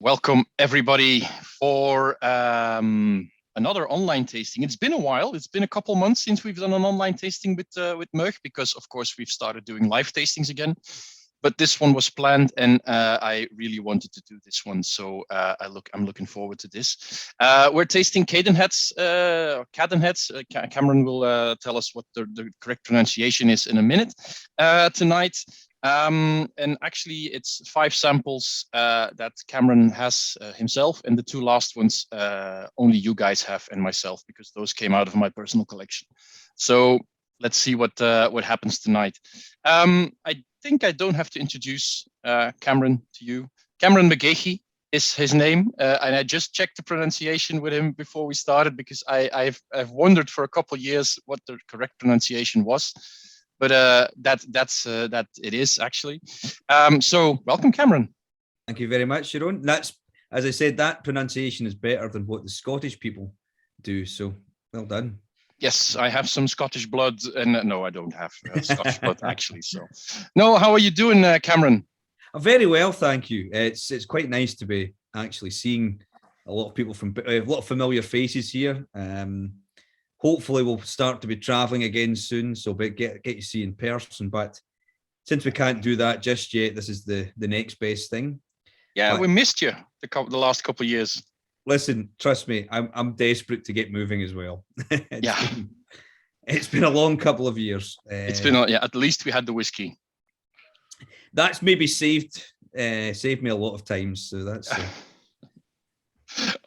Welcome everybody for another online tasting. It's been a while. It's been a couple months since we've done an online tasting with Merck because, of course, we've started doing live tastings again. But this one was planned, and I really wanted to do this one, so I'm looking forward to this. We're tasting Cadenheads. Cameron will tell us what the correct pronunciation is in a minute tonight. And actually, it's 5 samples that Cameron has himself, and the 2 last ones only you guys have and myself, because those came out of my personal collection. So let's see what happens tonight. I think I don't have to introduce Cameron to you. Cameron McGeachy is his name, and I just checked the pronunciation with him before we started because I've wondered for a couple of years what the correct pronunciation was. But that it is actually. So welcome, Cameron. Thank you very much, Sharon. That's, as I said, that pronunciation is better than what the Scottish people do. So well done. Yes, I have some Scottish blood, and no, I don't have Scottish blood actually. So, no, how are you doing, Cameron? Very well, thank you. It's quite nice to be actually seeing a lot of people from a lot of familiar faces here. Hopefully, we'll start to be traveling again soon, so get you see in person. But since we can't do that just yet, this is the next best thing. Yeah, we missed you the last couple of years. Listen, trust me, I'm desperate to get moving as well. Yeah, it's been a long couple of years. It's been at least we had the whiskey. That's maybe saved me a lot of times. So that's.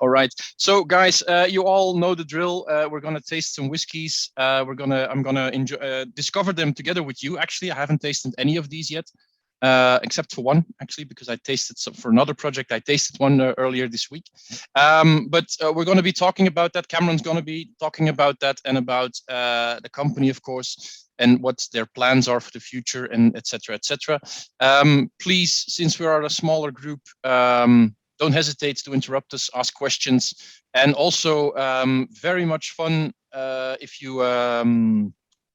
All right. So, guys, you all know the drill. We're gonna taste some whiskeys. I'm gonna discover them together with you. Actually, I haven't tasted any of these yet. Except for one, actually, because I tasted some for another project. I tasted one earlier this week. But we're going to be talking about that. Cameron's going to be talking about that and about the company, of course, and what their plans are for the future, and etc. etc. Please, since we are a smaller group, don't hesitate to interrupt us, ask questions, and also very much fun if you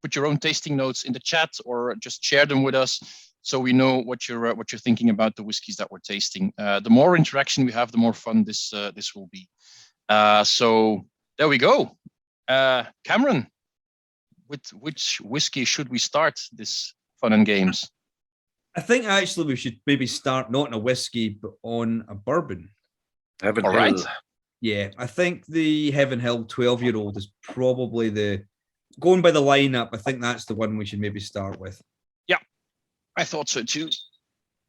put your own tasting notes in the chat or just share them with us, so we know what you're thinking about the whiskeys that we're tasting. The more interaction we have, the more fun this will be. So there we go. Cameron, with which whiskey should we start this fun and games? I think actually we should maybe start not on a whiskey, but on a bourbon. Heaven Hill. Right. Yeah, I think the Heaven Hill 12-year-old is probably going by the lineup. I think that's the one we should maybe start with. I thought so too,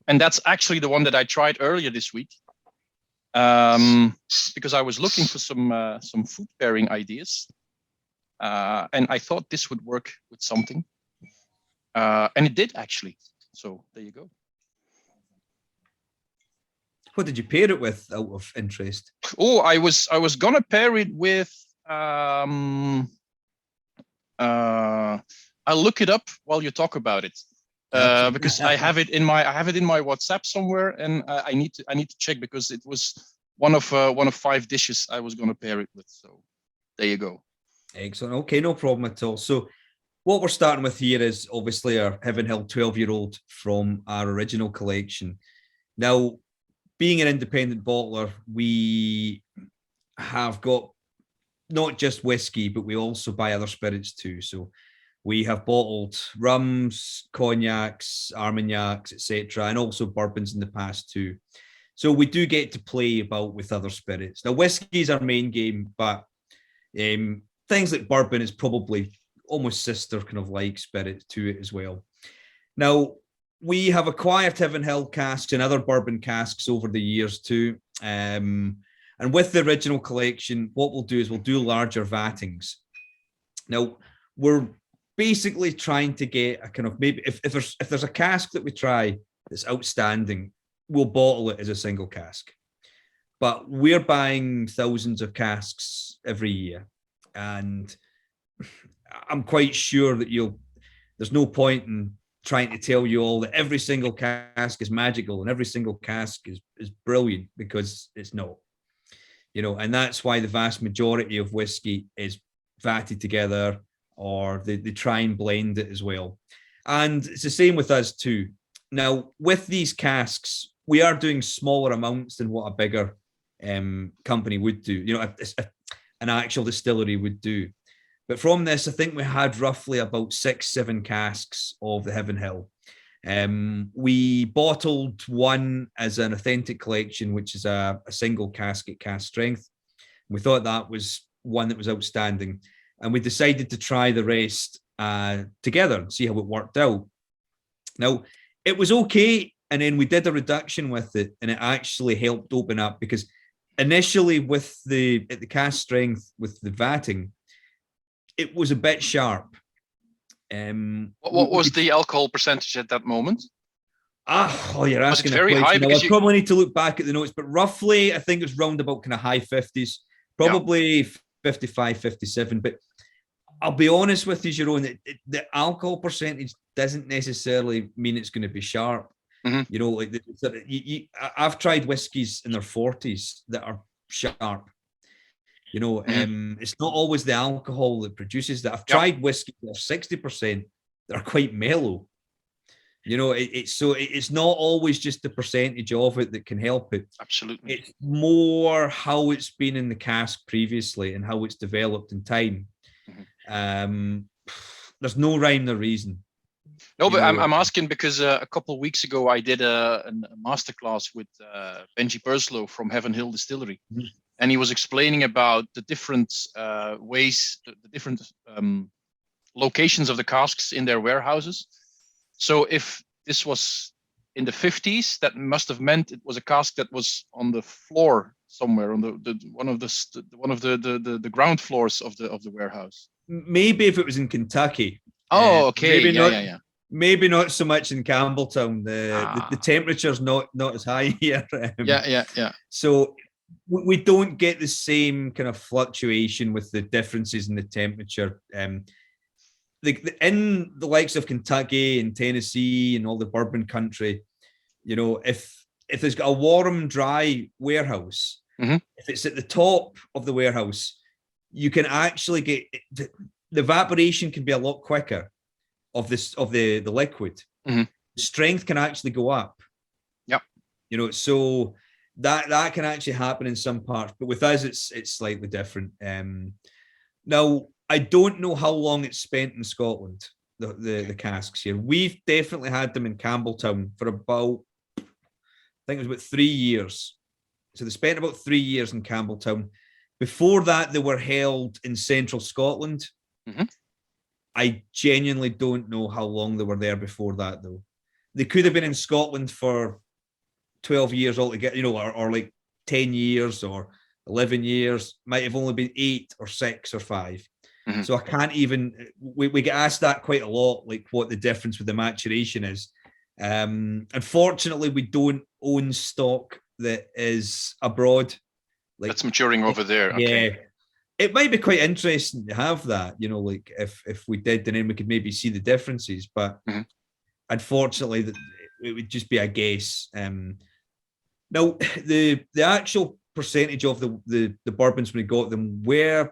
and that's actually the one that I tried earlier this week, because I was looking for some food pairing ideas, and I thought this would work with something, and it did actually. So there you go. What did you pair it with, out of interest? Oh, I was gonna pair it with. I'll look it up while you talk about it. Because I have it in my WhatsApp somewhere, and I need to check, because it was one of 5 dishes I was going to pair it with. So there you go. Excellent. Okay, no problem at all. So what we're starting with here is obviously our Heaven Hill 12-year-old from our original collection. Now, being an independent bottler, we have got not just whiskey, but we also buy other spirits too. So we have bottled rums, cognacs, armagnacs, etc., and also bourbons in the past too. So we do get to play about with other spirits. Now, whiskey is our main game, but things like bourbon is probably almost sister kind of like spirit to it as well. Now, we have acquired Heaven Hill casks and other bourbon casks over the years too. And with the original collection, what we'll do is we'll do larger vattings. Now, we're basically trying to get a kind of, maybe if there's a cask that we try that's outstanding, we'll bottle it as a single cask. But we're buying thousands of casks every year, and I'm quite sure that there's no point in trying to tell you all that every single cask is magical and every single cask is brilliant, because it's not. And that's why the vast majority of whiskey is vatted together, or they try and blend it as well. And it's the same with us too. Now, with these casks, we are doing smaller amounts than what a bigger company would do, an actual distillery would do. But from this, I think we had roughly about 6-7 casks of the Heaven Hill. We bottled one as an authentic collection, which is a single casket cask strength. We thought that was one that was outstanding. And we decided to try the rest together and see how it worked out. Now, it was okay. And then we did a reduction with it, and it actually helped open up, because initially with the cask strength, with the vatting, it was a bit sharp. What was the alcohol percentage at that moment? You're asking very high? Now, I probably need to look back at the notes, but roughly, I think it was round about kind of high 50s, probably 55, 57. But I'll be honest with you, Jerome, the alcohol percentage doesn't necessarily mean it's going to be sharp. Mm-hmm. I've tried whiskies in their 40s that are sharp. It's not always the alcohol that produces that. I've tried whiskies that are 60% that are quite mellow. It's not always just the percentage of it that can help it. Absolutely. It's more how it's been in the cask previously and how it's developed in time. Mm-hmm. There's no rhyme nor reason. No, but I'm asking because a couple of weeks ago I did a masterclass with Benji Purslow from Heaven Hill Distillery, mm-hmm. and he was explaining about the different ways, the different locations of the casks in their warehouses. So if this was in the 50s, that must have meant it was a cask that was on the floor somewhere on one of the ground floors of the warehouse. Maybe if it was in Kentucky. Oh, okay. Yeah. Maybe not so much in Campbelltown. The temperature's not as high here. Yeah. So we don't get the same kind of fluctuation with the differences in the temperature. In the likes of Kentucky and Tennessee and all the bourbon country, if there's got a warm, dry warehouse, mm-hmm. if it's at the top of the warehouse, you can actually get the evaporation can be a lot quicker of the liquid. Mm-hmm. The strength can actually go up. Yep. So that can actually happen in some parts, but with us it's slightly different. Now I don't know how long it's spent in Scotland, the casks here. We've definitely had them in Campbelltown for about, I think it was about 3 years. So they spent about 3 years in Campbelltown. Before that, they were held in central Scotland. Mm-hmm. I genuinely don't know how long they were there before that, though. They could have been in Scotland for 12 years altogether, or like 10 years or 11 years. Might have only been 8 or 6 or 5. Mm-hmm. So I can't even, we get asked that quite a lot, like what the difference with the maturation is. Unfortunately, we don't own stock that is abroad. Like, that's maturing over there. Okay. Yeah. It might be quite interesting to have that, like if we did, and then we could maybe see the differences. But mm-hmm. unfortunately, it would just be a guess. Now, the actual percentage of the bourbons when we got them were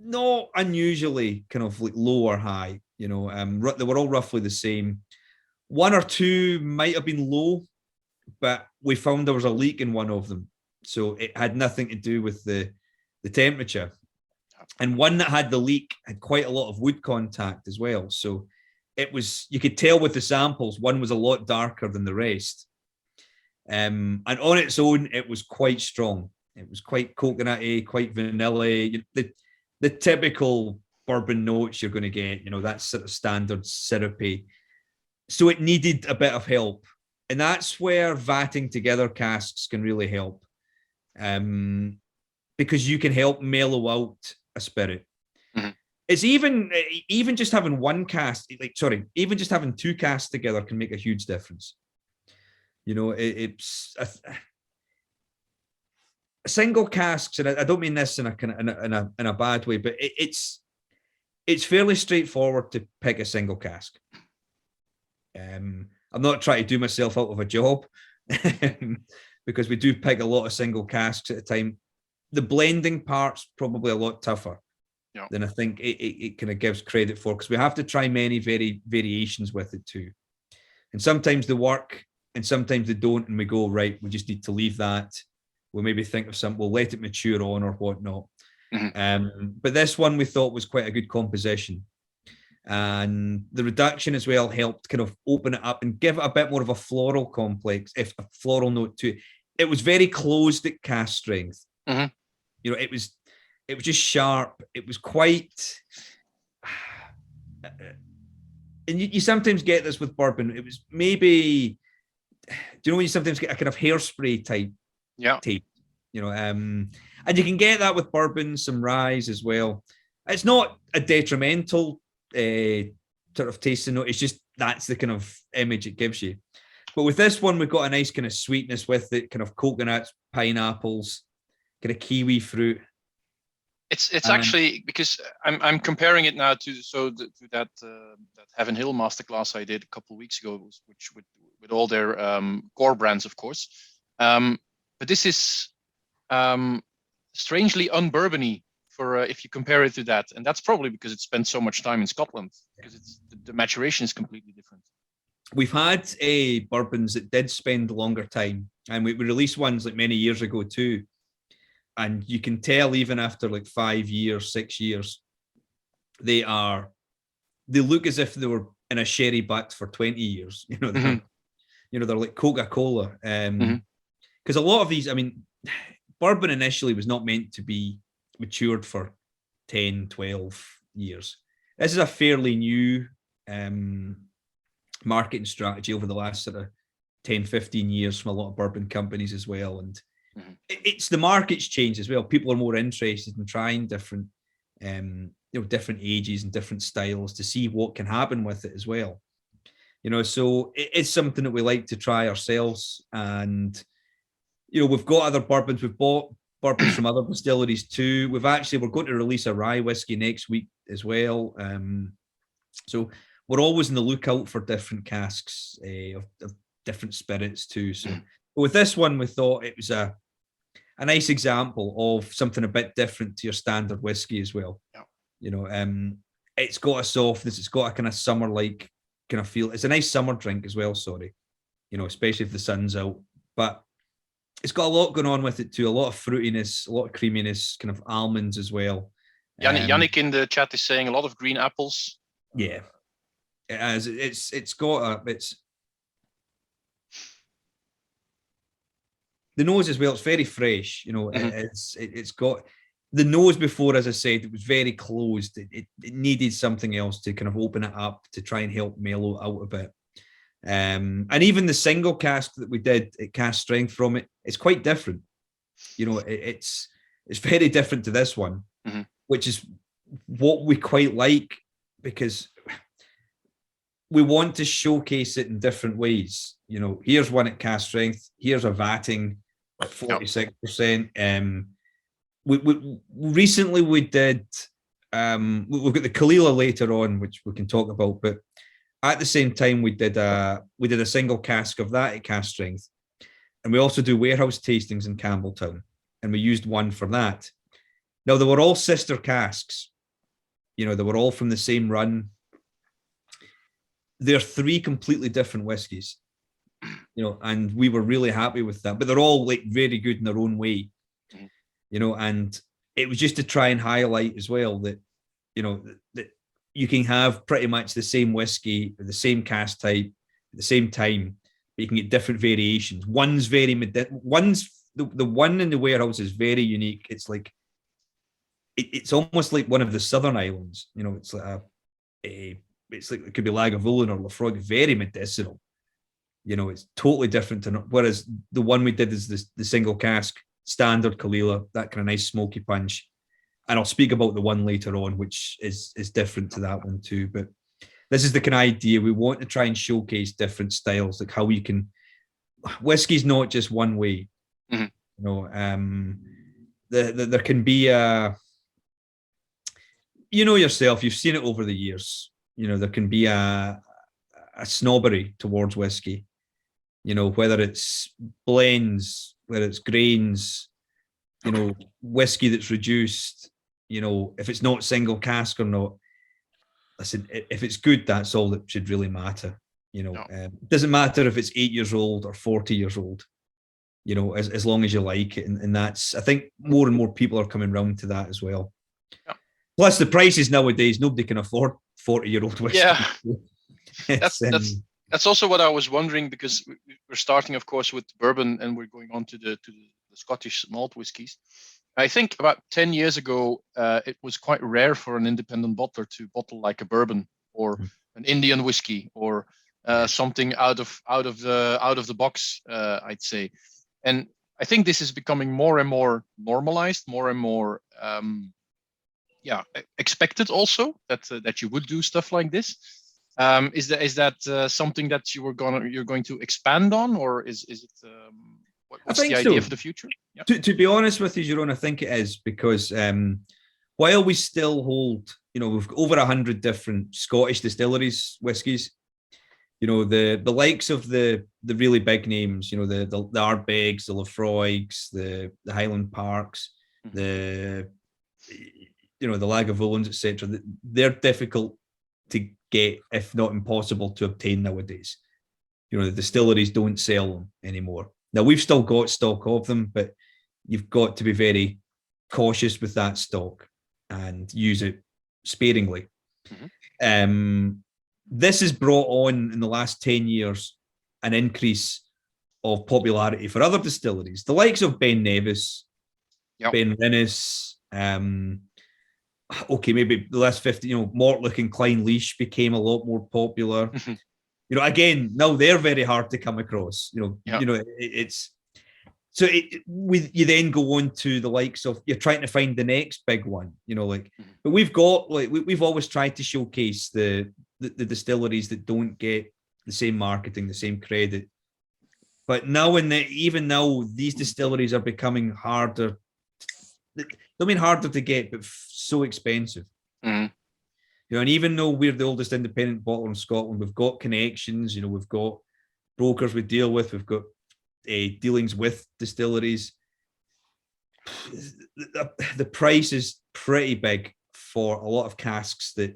not unusually kind of like low or high. They were all roughly the same. 1 or 2 might have been low, but we found there was a leak in one of them, so it had nothing to do with the temperature. And one that had the leak had quite a lot of wood contact as well. So it was, you could tell with the samples, one was a lot darker than the rest. And on its own, it was quite strong. It was quite coconutty, quite vanilla, the typical bourbon notes you're going to get, that sort of standard syrupy. So it needed a bit of help. And that's where vatting together casks can really help. Because you can help mellow out a spirit. Mm-hmm. It's even just having even just having 2 casks together can make a huge difference. It's single casks, and I don't mean this in a bad way, but it's fairly straightforward to pick a single cask. I'm not trying to do myself out of a job because we do pick a lot of single casks at a time. The blending part's probably a lot tougher than I think it kind of gives credit for, because we have to try many variations with it too. And sometimes the work and sometimes they don't, and we go, right, we just need to leave that. We'll maybe think of we'll let it mature on or whatnot. But this one we thought was quite a good composition. And the reduction as well helped kind of open it up and give it a bit more of a floral complex, if a floral note to it. It was very closed at cast strength. You know, it was just sharp. It was quite, and you sometimes get this with bourbon. It was maybe, do you know when you sometimes get a kind of hairspray type taste, you know, and you can get that with bourbon, some rye as well. It's not a detrimental sort of tasting note. It's just that's the kind of image it gives you. But with this one, we've got a nice kind of sweetness with it, kind of coconuts, pineapples, kind of kiwi fruit. It's actually, because I'm comparing it now to that Heaven Hill masterclass I did a couple of weeks ago, which with all their core brands, of course. But this is strangely unbourbony for if you compare it to that, and that's probably because it spent so much time in Scotland, because the maturation is completely different. We've had bourbons that did spend longer time, and we released ones like many years ago too. And you can tell even after like 5 years, 6 years, they look as if they were in a sherry butt for 20 years. You know, they're like Coca-Cola. Because a lot of these, I mean, bourbon initially was not meant to be matured for 10, 12 years. This is a fairly new marketing strategy over the last sort of 10, 15 years from a lot of bourbon companies as well. And it's the market's changed as well. People are more interested in trying different, different ages and different styles to see what can happen with it as well. You know, so it's something that we like to try ourselves. And, you know, we've got other bourbons. We've bought bourbons from other distilleries too. We're going to release a rye whiskey next week as well. So we're always on the lookout for different casks of different spirits too. So with this one, we thought it was a nice example of something a bit different to your standard whiskey as well. You know, it's got a softness, it's got a kind of summer-like kind of feel. It's a nice summer drink as well, you know, especially if the sun's out. But it's got a lot going on with it too, a lot of fruitiness, a lot of creaminess, kind of almonds as well. Yannick in the chat is saying a lot of green apples. Yeah. It has. It's got the nose as well. It's very fresh. You know, it's got the nose before, as I said, it was very closed. It needed something else to kind of open it up to try and help mellow out a bit. And even the single cask that we did at cast strength from it, it's quite different. You know, it's very different to this one, which is what we quite like, because we want to showcase it in different ways. You know, here's one at cast strength. Here's a vatting at 46%. We recently we did. We've got the Caol Ila later on, which we can talk about. But at the same time, we did a single cask of that at cast strength, and we also do warehouse tastings in Campbelltown, and we used one for that. Now they were all sister casks. You know, they were all from the same run. They're 3 completely different whiskies, you know, and we were really happy with that. But they're all like very good in their own way, you know. And it was just to try and highlight as well that, you know, that you can have pretty much the same whiskey, the same cask type, at the same time, but you can get different variations. One's very the one in the warehouse is very unique. It's like it's almost like one of the southern islands, you know. It's like it's like it could be Lagavulin or Lafroig, very medicinal. You know, it's totally different. Whereas the one we did is the single cask, standard Caol Ila, that kind of nice smoky punch. And I'll speak about the one later on, which is different to that one too. But this is the kind of idea. We want to try and showcase different styles, like how you can. Whiskey's not just one way. You know, there can be a. You know yourself, you've seen it over the years. You know, there can be a snobbery towards whiskey, you know, whether it's blends, whether it's grains, you know, whiskey that's reduced, you know, if it's not single cask or not. Listen, if it's good, that's all that should really matter. It doesn't matter if it's 8 years old or 40 years old, as long as you like it. And that's, I think more and more people are coming round to that as well. Yeah. Plus the prices nowadays, nobody can afford 40-year-old whiskey. Yeah. That's also what I was wondering, because we're starting, of course, with bourbon, and we're going on to the Scottish malt whiskies. I think about 10 years ago, it was quite rare for an independent bottler to bottle like a bourbon or an Indian whiskey or something out of the box, I'd say. And I think this is becoming more and more normalized, more and more expected also that you would do stuff like this. Is that something that you're going to expand on, or is it what's the idea for the future? Yeah. To be honest with you, Jeroen, I think it is, because while we still hold, we've got over 100 different Scottish distilleries whiskies. The likes of the really big names, the Ardbegs, the Lafroigs, the Highland Parks, the Lagavulins, etc. They're difficult to get, if not impossible to obtain nowadays. The distilleries don't sell them anymore. Now, we've still got stock of them, but you've got to be very cautious with that stock and use it sparingly. This has brought on, in the last 10 years, an increase of popularity for other distilleries, the likes of Ben Nevis, Benrinnes, maybe the last 50, Mortlach and Clynelish became a lot more popular. Again, now they're very hard to come across. It's so you then go on to the likes of, you're trying to find the next big one. But we've got we've always tried to showcase the distilleries that don't get the same marketing, the same credit. But now, even now, these distilleries are becoming harder. I mean, harder to get, but so expensive. And even though we're the oldest independent bottler in Scotland, we've got connections. We've got brokers we deal with. We've got dealings with distilleries. The price is pretty big for a lot of casks that,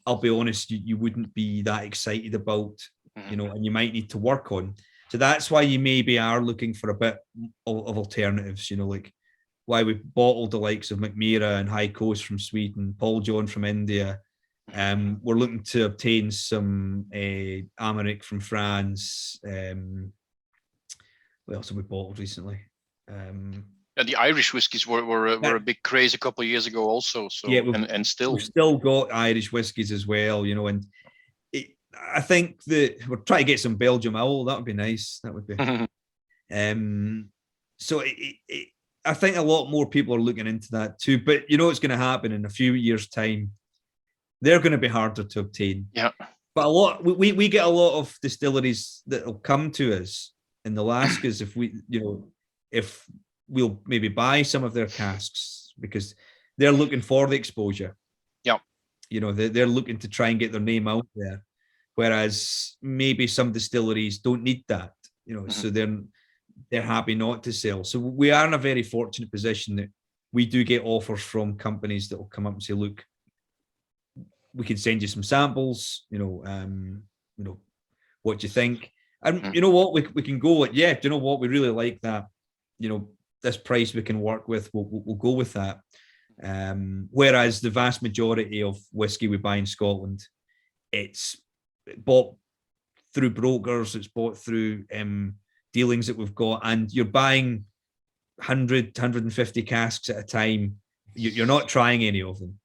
I'll be honest, you wouldn't be that excited about, and you might need to work on. So that's why you maybe are looking for a bit of alternatives, like why we bottled the likes of Macmira and High Coast from Sweden, Paul John from India. We're looking to obtain some Amérique from France. What else have we bottled recently? The Irish whiskies were a big craze a couple of years ago also. So and still, we've still got Irish whiskies as well, and I think that we're trying to get some Belgium Owl. That would be nice. That would be. So I think a lot more people are looking into that too. But what's going to happen in a few years' time? They're going to be harder to obtain. Yeah. But we get a lot of distilleries that will come to us and they'll ask us if if we'll maybe buy some of their casks, because they're looking for the exposure. Yeah. They're looking to try and get their name out there. Whereas maybe some distilleries don't need that, so they're happy not to sell. So we are in a very fortunate position that we do get offers from companies that will come up and say, look, we can send you some samples, what do you think? And you know what, we can go like, do you know what, we really like that, this price we can work with, we'll go with that. Whereas the vast majority of whiskey we buy in Scotland, it's bought through brokers, it's bought through dealings that we've got, and you're buying 100, 150 casks at a time. You're not trying any of them.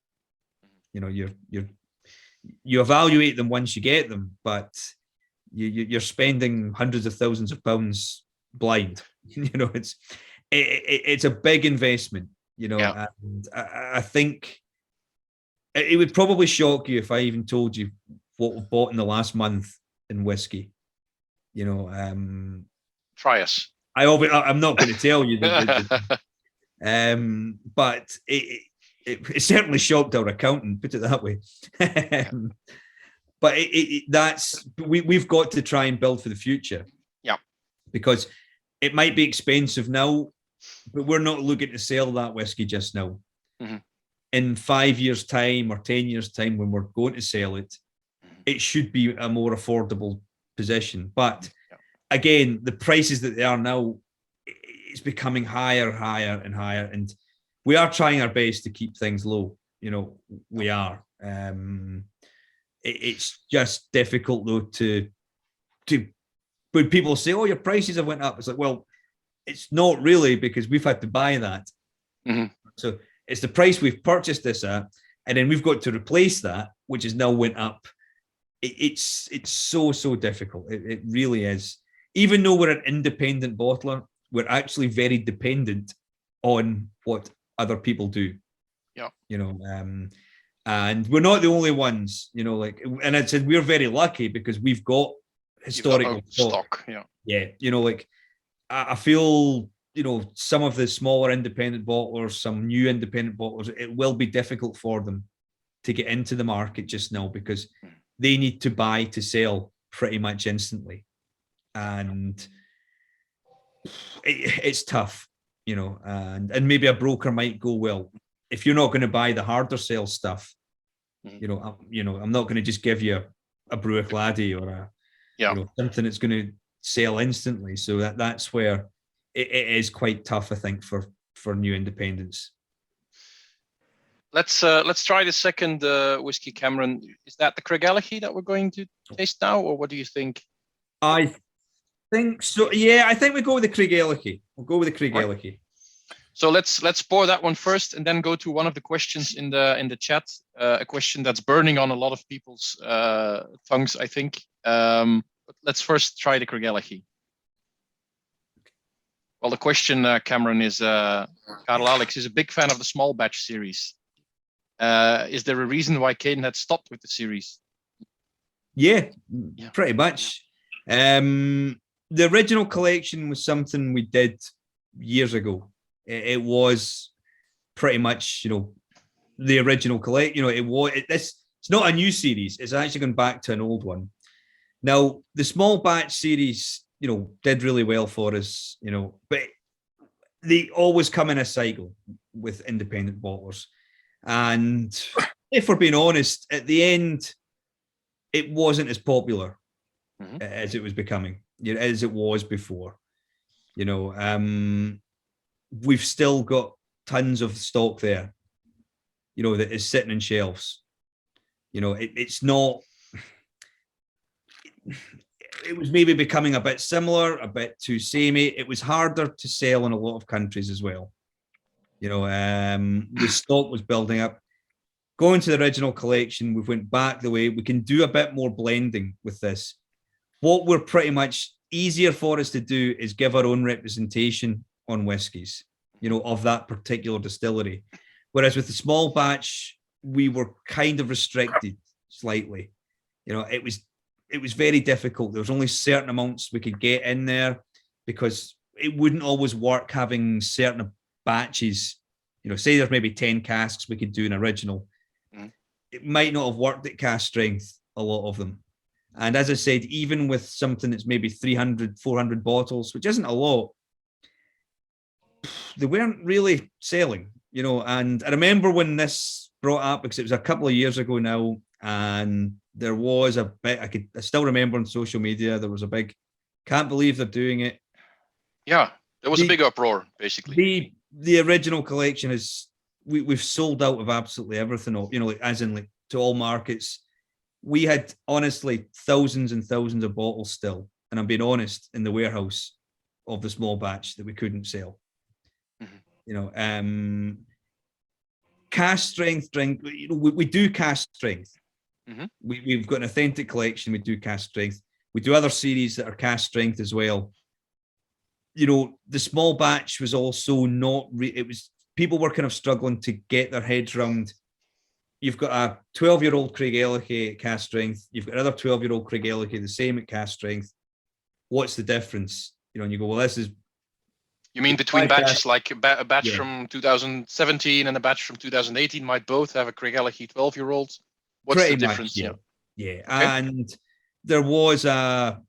You evaluate them once you get them, but you're spending hundreds of thousands of pounds blind. It's a big investment. And I think it would probably shock you if I even told you what we bought in the last month in whiskey. Try us. I'm not going to tell you, but it certainly shocked our accountant. Put it that way. But we've got to try and build for the future. Yeah, because it might be expensive now, but we're not looking to sell that whiskey just now. In 5 years' time or 10 years' time, when we're going to sell it, it should be a more affordable position. But again, the prices that they are now, it's becoming higher, higher and higher. And we are trying our best to keep things low. You know, we are. It's just difficult though to when people say, "Oh, your prices have went up," it's like, well, it's not really, because we've had to buy that. So it's the price we've purchased this at, and then we've got to replace that, which has now went up. It's so difficult. It really is. Even though we're an independent bottler, we're actually very dependent on what other people do. Yeah. You know, and we're not the only ones, you know, like, and I said we're very lucky because we've got historical stock. Yeah. Yeah. You know, like I feel, you know, some of the smaller independent bottlers, some new independent bottlers, it will be difficult for them to get into the market just now because they need to buy to sell pretty much instantly. And it's tough, you know, and maybe a broker might go, well, if you're not going to buy the harder sale stuff, you know, I'm not going to just give you a Brewick Laddie or a, you know, something that's going to sell instantly. So that's where it is quite tough, I think, for new independents. Let's try the second whiskey, Cameron. Is that the Craigellachie that we're going to taste now, or what do you think? I think so. Yeah, I think we go with the Craigellachie. We'll go with the Craigellachie. Right. So let's pour that one first, and then go to one of the questions in the chat. A question that's burning on a lot of people's tongues, I think. But let's first try the Craigellachie. Well, the question, Cameron, is Caol Alex is a big fan of the small batch series. Is there a reason why Cadenhead stopped with the series? Yeah, pretty much. The original collection was something we did years ago. It was pretty much, you know, the original collection. You know, it's not a new series. It's actually gone back to an old one. Now, the small batch series, you know, did really well for us, you know, but they always come in a cycle with independent bottlers. And if we're being honest, at the end, it wasn't as popular as it was becoming, you know, as it was before. You know, we've still got tons of stock there, you know, that is sitting in shelves. You know, it's not. It was maybe becoming a bit similar, a bit too samey. It was harder to sell in a lot of countries as well. You know, the stock was building up. Going to the original collection, we went back the way we can do a bit more blending with this. What we're pretty much easier for us to do is give our own representation on whiskies, you know, of that particular distillery. Whereas with the small batch, we were kind of restricted slightly. You know, it was very difficult. There was only certain amounts we could get in there because it wouldn't always work having certain batches. You know, say there's maybe 10 casks we could do an original. It might not have worked at cask strength, a lot of them. And as I said, even with something that's maybe 300, 400 bottles, which isn't a lot, they weren't really selling, you know. And I remember when this brought up, because it was a couple of years ago now, and there was a bit, I still remember on social media, there was a big, can't believe they're doing it. Yeah, there was a big uproar, basically. The original collection is, we've sold out of absolutely everything, you know, like, as in like to all markets. We had honestly thousands and thousands of bottles still, and I'm being honest, in the warehouse of the small batch that we couldn't sell. You know, cask strength drink, you know, we do cask strength. We've got an authentic collection. We do cask strength. We do other series that are cask strength as well. You know, the small batch was also not. It was, people were kind of struggling to get their heads around. You've got a 12-year-old Craigellachie at cask strength. You've got another 12-year-old Craigellachie, the same at cask strength. What's the difference? You know, and you go, well, this is. You mean between batches, like a batch from 2017 and a batch from 2018 might both have a Craigellachie 12-year-old? What's the difference? Yeah. Okay. And there was a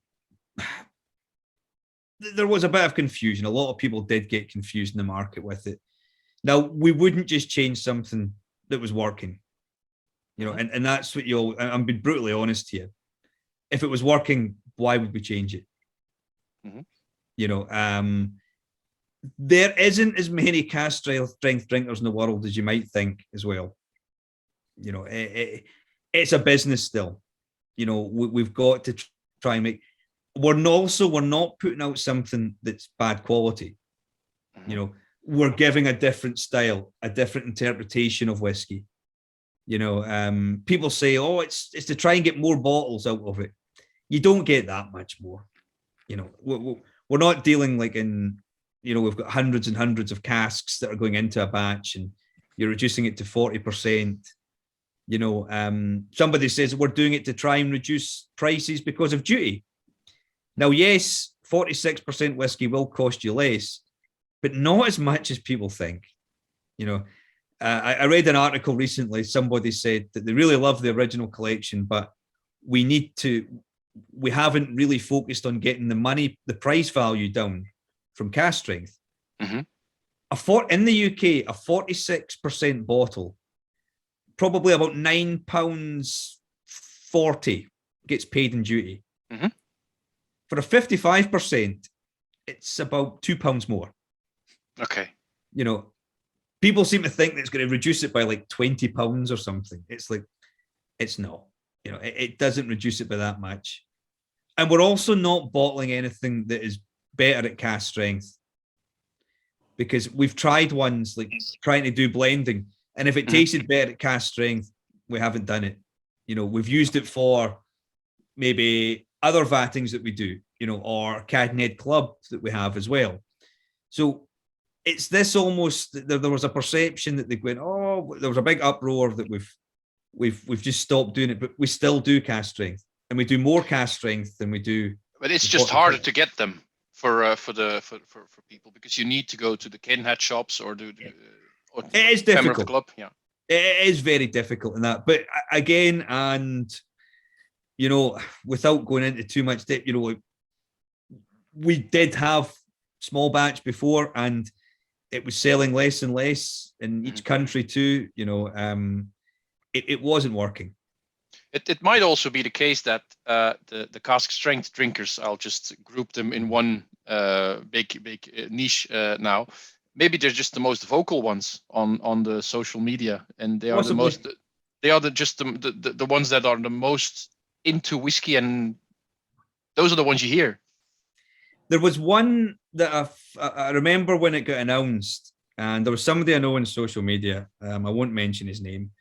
bit of confusion. A lot of people did get confused in the market with it. Now, we wouldn't just change something that was working. You know, and that's what I'm being brutally honest here. If it was working, why would we change it? You know, there isn't as many cask strength drinkers in the world as you might think as well. You know, it's a business still. You know, we've got to try and make. We're not putting out something that's bad quality. You know, we're giving a different style, a different interpretation of whiskey. You know, people say, "Oh, it's to try and get more bottles out of it." You don't get that much more. You know, we're not dealing like in, you know, we've got hundreds and hundreds of casks that are going into a batch, and you're reducing it to 40%. You know, somebody says we're doing it to try and reduce prices because of duty. Now, yes, 46% whiskey will cost you less, but not as much as people think. You know, I read an article recently. Somebody said that they really love the original collection, but we haven't really focused on getting the price value down from cask strength. In the UK, a 46% bottle, probably about £9.40 gets paid in duty. For a 55%, it's about £2 more. Okay. You know, people seem to think that it's going to reduce it by like £20 or something. It's like, it's not. You know, it doesn't reduce it by that much. And we're also not bottling anything that is better at cask strength, because we've tried ones like trying to do blending, and if it tasted better at cask strength, we haven't done it. You know, we've used it for maybe other vattings that we do, you know, or Cadenhead Club that we have as well. So it's this almost, there was a perception that they went, oh, there was a big uproar that we've just stopped doing it, but we still do cask strength, and we do more cask strength than we do. But it's just harder to get them for people, because you need to go to the Cadenhead shops or it is difficult. Club. Yeah, it is very difficult in that. But again, and you know, without going into too much depth, you know, we did have small batch before, and it was selling less and less in each country too. You know, it wasn't working. It might also be the case that the cask strength drinkers, I'll just group them in one big niche now. Maybe they're just the most vocal ones on the social media, and they are the most. They are the ones that are the most into whiskey, and those are the ones you hear. There was one that I remember when it got announced, and there was somebody I know on social media. I won't mention his name.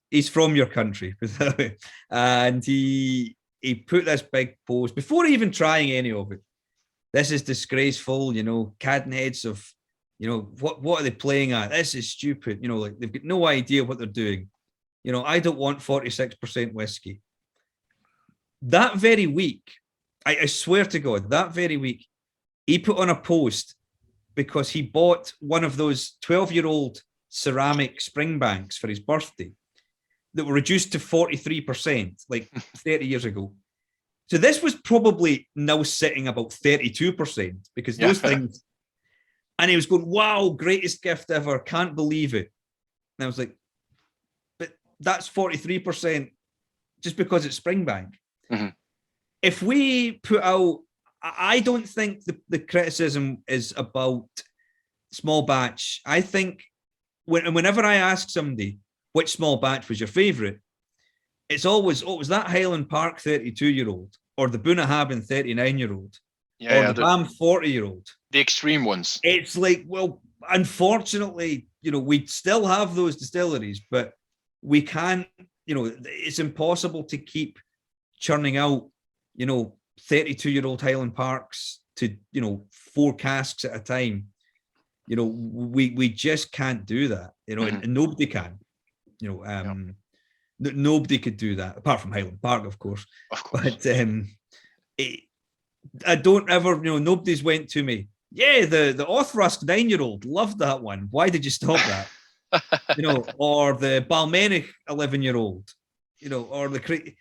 He's from your country, and he put this big post before even trying any of it. This is disgraceful, you know. Cadenheads of, you know, what are they playing at? This is stupid, you know. Like, they've got no idea what they're doing. You know, I don't want 46% whiskey. That very week, I swear to God, that very week, he put on a post because he bought one of those 12-year-old ceramic Springbanks for his birthday that were reduced to 43%, like 30 years ago. So this was probably now sitting about 32%, because those things, and he was going, wow, greatest gift ever, can't believe it. And I was like, but that's 43% just because it's Springbank. If we put out, I don't think the criticism is about small batch. I think whenever I ask somebody which small batch was your favourite, it's always, oh, it was that Highland Park 32-year-old, or the Bunnahabhain 39-year-old, or the Bam 40-year-old. The extreme ones. It's like, well, unfortunately, you know, we still have those distilleries, but we can't, you know, it's impossible to keep churning out, you know, 32-year-old Highland Parks to, you know, 4 casks at a time. You know, we just can't do that, you know, and nobody can, you know, nobody could do that apart from Highland Park, of course. But I don't ever, you know, nobody's went to me, yeah, the Othrusk 9-year-old, loved that one. Why did you stop that? You know, or the Balmenich 11-year-old, you know, or the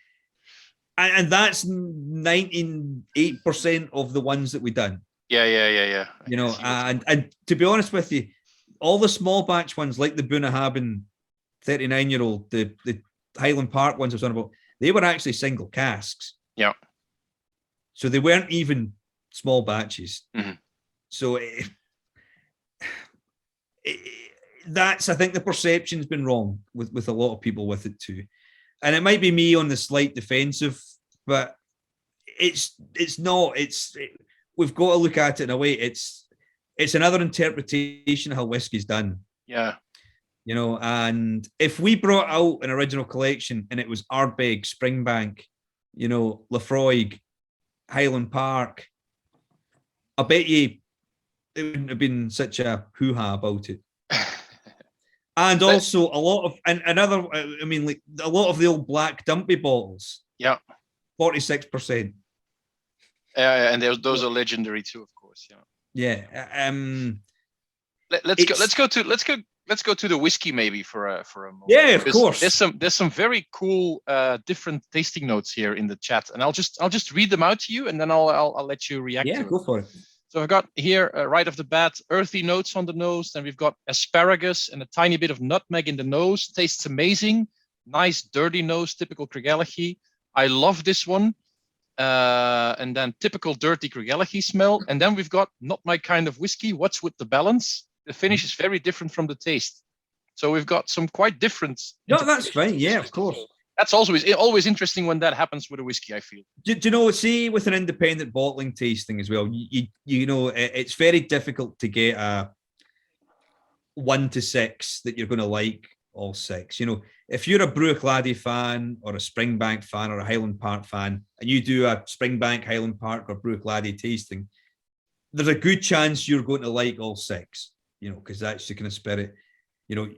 and that's 98% of the ones that we done. Yeah. You know, and to be honest with you, all the small batch ones like the Bunnahabhain 39-year-old, the Highland Park ones I was on about, they were actually single casks. Yeah. So they weren't even small batches. Mm-hmm. So that's, I think the perception's been wrong with a lot of people with it too. And it might be me on the slight defensive, but it's not. We've got to look at it in a way. It's another interpretation of how whiskey's done. Yeah. You know, and if we brought out an original collection and it was Ardbeg, Springbank, you know, Lafroig, Highland Park, I bet you it wouldn't have been such a hoo-ha about it. And also a lot of, and another, I mean, like a lot of the old black dumpy bottles. Yeah. 46%. And those are legendary too, of course. Yeah. Yeah. Let's go to the whiskey maybe for a moment. Yeah, of course. There's some very cool different tasting notes here in the chat, and I'll just read them out to you, and then I'll let you react. Yeah, to go it. for it. So I've got here right off the bat earthy notes on the nose. Then we've got asparagus and a tiny bit of nutmeg in the nose. Tastes amazing. Nice dirty nose, typical Craigellachie. I love this one. And then typical dirty Craigellachie smell. And then we've got not my kind of whiskey. What's with the balance? The finish is very different from the taste. So we've got some quite different. No, that's fine. Yeah, of course. That's always interesting when that happens with a whiskey, I feel. Do you know, see, with an independent bottling tasting as well, you know, it's very difficult to get a 1 to 6 that you're going to like all 6. You know, if you're a Clynelish fan or a Springbank fan or a Highland Park fan, and you do a Springbank, Highland Park or Clynelish tasting, there's a good chance you're going to like all 6, you know, because that's the kind of spirit. You know,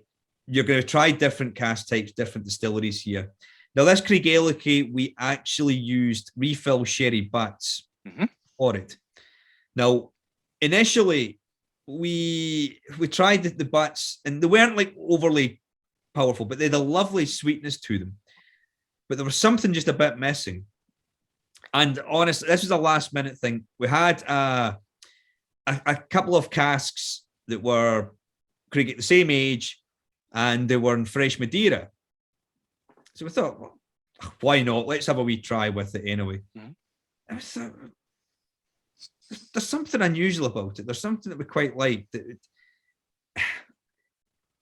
you're going to try different cask types, different distilleries here. Now, this Craigellachie, we actually used refill sherry butts for it. Now, initially, we tried the butts, and they weren't like overly powerful, but they had a lovely sweetness to them. But there was something just a bit missing. And honestly, this was a last minute thing. We had a couple of casks that were the same age, and they were in fresh Madeira. So we thought, well, why not? Let's have a wee try with it anyway. I thought, there's something unusual about it. There's something that we quite like.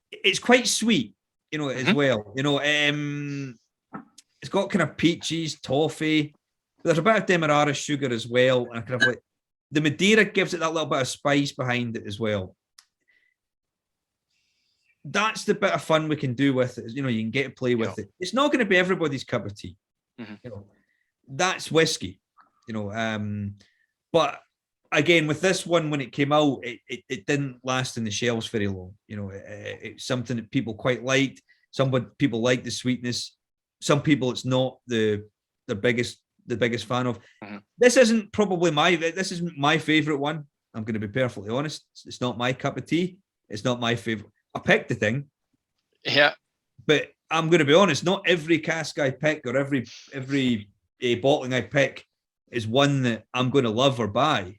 It's quite sweet, you know, as well. You know, it's got kind of peaches, toffee. There's a bit of demerara sugar as well, and kind of like the Madeira gives it that little bit of spice behind it as well. That's the bit of fun we can do with it. You know, you can get to play with it. It's not going to be everybody's cup of tea. You know, that's whiskey. You know, but again, with this one, when it came out, it didn't last in the shelves very long. You know, it's something that people quite liked. Some people like the sweetness. Some people, it's not the biggest fan of. This isn't my favorite one. I'm going to be perfectly honest. It's not my cup of tea. It's not my favorite. I picked the thing. Yeah. But I'm going to be honest, not every cask I pick or every bottling I pick is one that I'm going to love or buy.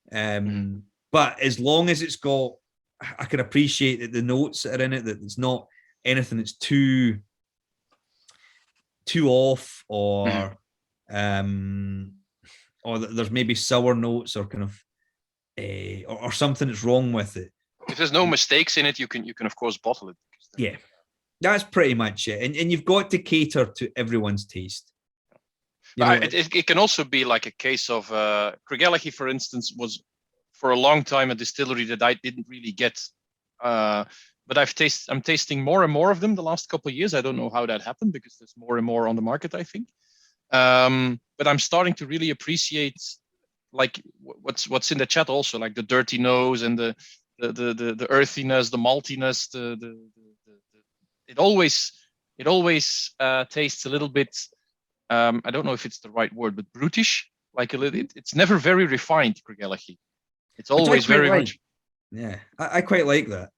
But as long as it's got, I can appreciate that the notes that are in it, that it's not anything that's too off, or that there's maybe sour notes or kind of or something that's wrong with it. If there's no mistakes in it, you can of course bottle it. Yeah, that's pretty much it. And you've got to cater to everyone's taste. It can also be like a case of Craigellachie, for instance, was for a long time a distillery that I didn't really get. But I'm tasting more and more of them the last couple of years. I don't know how that happened because there's more and more on the market, I think. But I'm starting to really appreciate like what's in the chat also, like the dirty nose and the earthiness, the maltiness, it always tastes a little bit. I don't know if it's the right word, but brutish. Like a little. It's never very refined, Craigellachie. It's always very much. Yeah, I quite like that.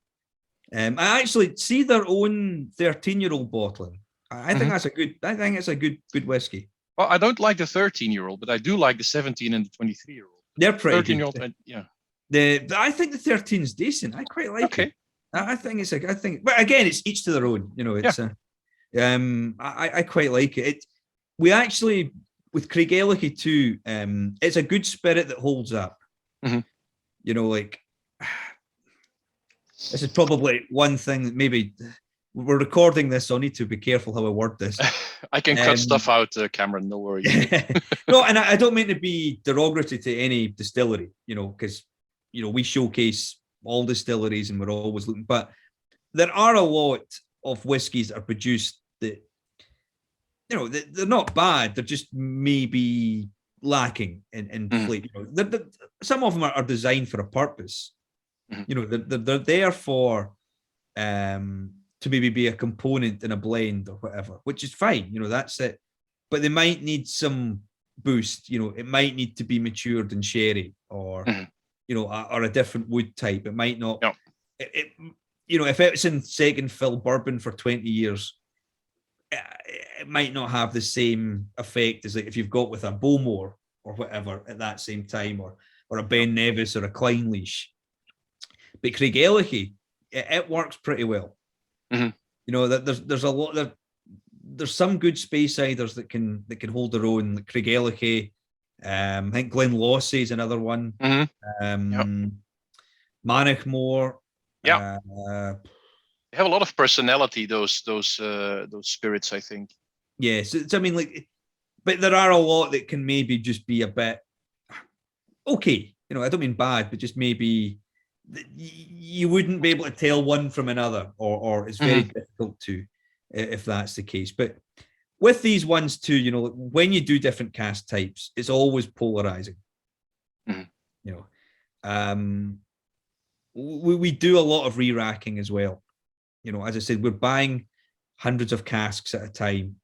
I actually see their own 13-year-old bottling. I think that's a good. I think it's a good whiskey. Well, I don't like the 13-year-old, but I do like the 17 and the 23-year-old. They're pretty 13-year-old, yeah. I think the 13 is decent. I quite like it. I think but again, it's each to their own. It's I quite like it. We actually, with Craigellachie too, it's a good spirit that holds up. Like, this is probably one thing that maybe we're recording this, so I need to be careful how I word this. I can cut stuff out, Cameron, no worries. No, and I don't mean to be derogatory to any distillery, because, we showcase all distilleries and we're always looking, but there are a lot of whiskies that are produced that, they're not bad. They're just maybe lacking in flavor. Some of them are designed for a purpose. They're there for to maybe be a component in a blend or whatever, which is fine. That's it. But they might need some boost. It might need to be matured in sherry or or a different wood type. It might not. No. If it's in second fill bourbon for 20 years, it might not have the same effect as like if you've got with a Bowmore or whatever at that same time, or a Ben Nevis or a Clynelish. But Craigellachie, it works pretty well. There's a lot. There's some good space ciders that can hold their own. Like Craigellachie, I think Clynelish is another one. Manachmore. Yeah. They have a lot of personality, those spirits, I think. Yeah, so I mean, like, but there are a lot that can maybe just be a bit okay. I don't mean bad, but just maybe you wouldn't be able to tell one from another, or it's very difficult to, if that's the case. But with these ones too, when you do different cask types, it's always polarizing. We do a lot of re-racking as well. As I said, we're buying hundreds of casks at a time.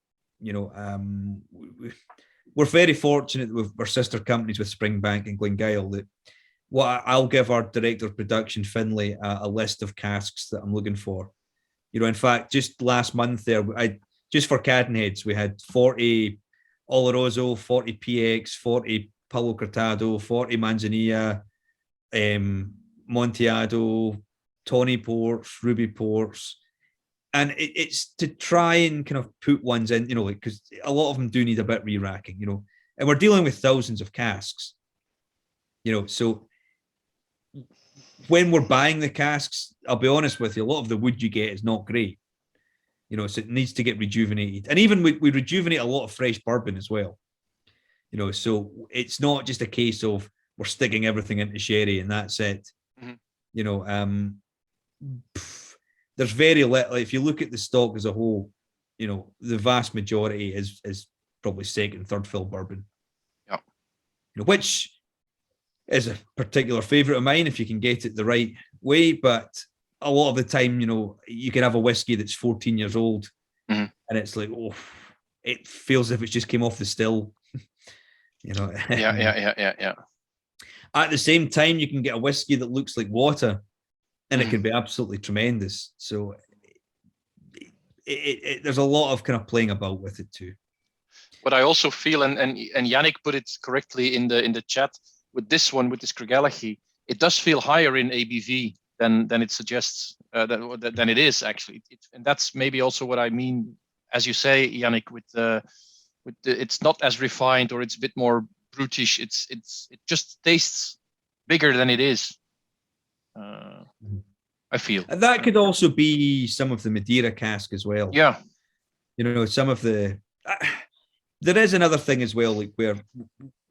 We're very fortunate with our sister companies with Springbank and Glengyle that I'll give our director of production, Finlay, a list of casks that I'm looking for. In fact, just last month there, just for Cadenheads, we had 40 Oloroso, 40 PX, 40 Palo Cortado, 40 Manzanilla, Monteado, Tawny ports, Ruby ports, and it's to try and kind of put ones in, because a lot of them do need a bit re-racking, and we're dealing with thousands of casks, so when we're buying the casks, I'll be honest with you, a lot of the wood you get is not great, so it needs to get rejuvenated, and even we rejuvenate a lot of fresh bourbon as well, so it's not just a case of we're sticking everything into sherry and that's it. There's very little. If you look at the stock as a whole, the vast majority is probably second, third fill bourbon. Yeah. Which is a particular favorite of mine if you can get it the right way. But a lot of the time, you can have a whiskey that's 14 years old, and it's like, it feels as if it just came off the still. Yeah. At the same time, you can get a whiskey that looks like water, and it can be absolutely tremendous. So there's a lot of kind of playing about with it too. What I also feel, and Yannick put it correctly in the chat, with this Craigellachie, it does feel higher in ABV than it suggests, than it is actually. And that's maybe also what I mean, as you say, Yannick, with it's not as refined, or it's a bit more brutish. It just tastes bigger than it is. I feel. And that could also be some of the Madeira cask as well. Yeah. Some of the. There is another thing as well, like where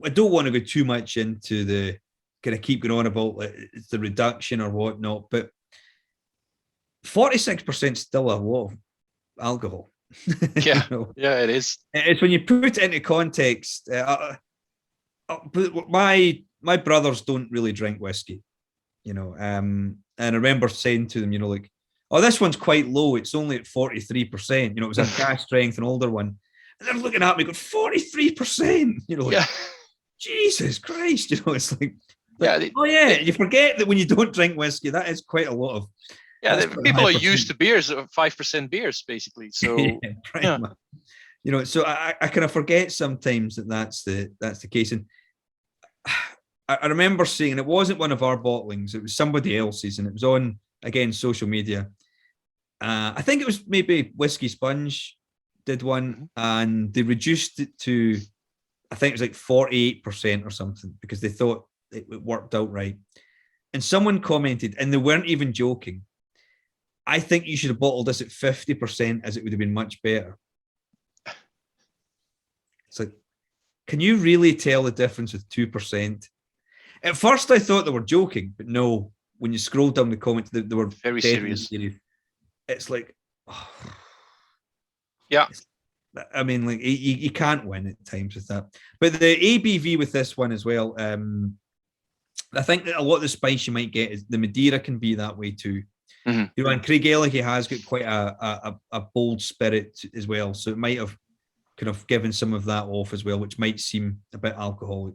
I don't want to go too much into the kind of keep going on about it's the reduction or whatnot, but 46% still a lot of alcohol. Yeah, yeah, it is. It's when you put it into context. My brothers don't really drink whiskey, and I remember saying to them, like, oh, this one's quite low. It's only at 43%. It was a cask strength, an older one. And they're looking at me going, 43%. Yeah. Jesus Christ. It's like, yeah. Oh yeah, you forget that when you don't drink whiskey, that is quite a lot of. Yeah, people are used to beers, 5% beers, basically. So yeah. So I kind of forget sometimes that's the case. And I remember seeing, and it wasn't one of our bottlings, it was somebody else's, and it was on again, social media. I think it was maybe Whiskey Sponge did one, and they reduced it to, I think it was like 48% or something, because they thought it worked out right. And someone commented, and they weren't even joking, I think you should have bottled this at 50%, as it would have been much better. It's like, can you really tell the difference with 2%? At first, I thought they were joking, but no. When you scroll down the comments, they were very serious. It's like, oh. Yeah. I mean, like you can't win at times with that. But the ABV with this one as well, I think that a lot of the spice you might get is the Madeira can be that way too. Mm-hmm. You know, and Craigellachie has got quite a bold spirit as well, so it might have kind of given some of that off as well, which might seem a bit alcoholic.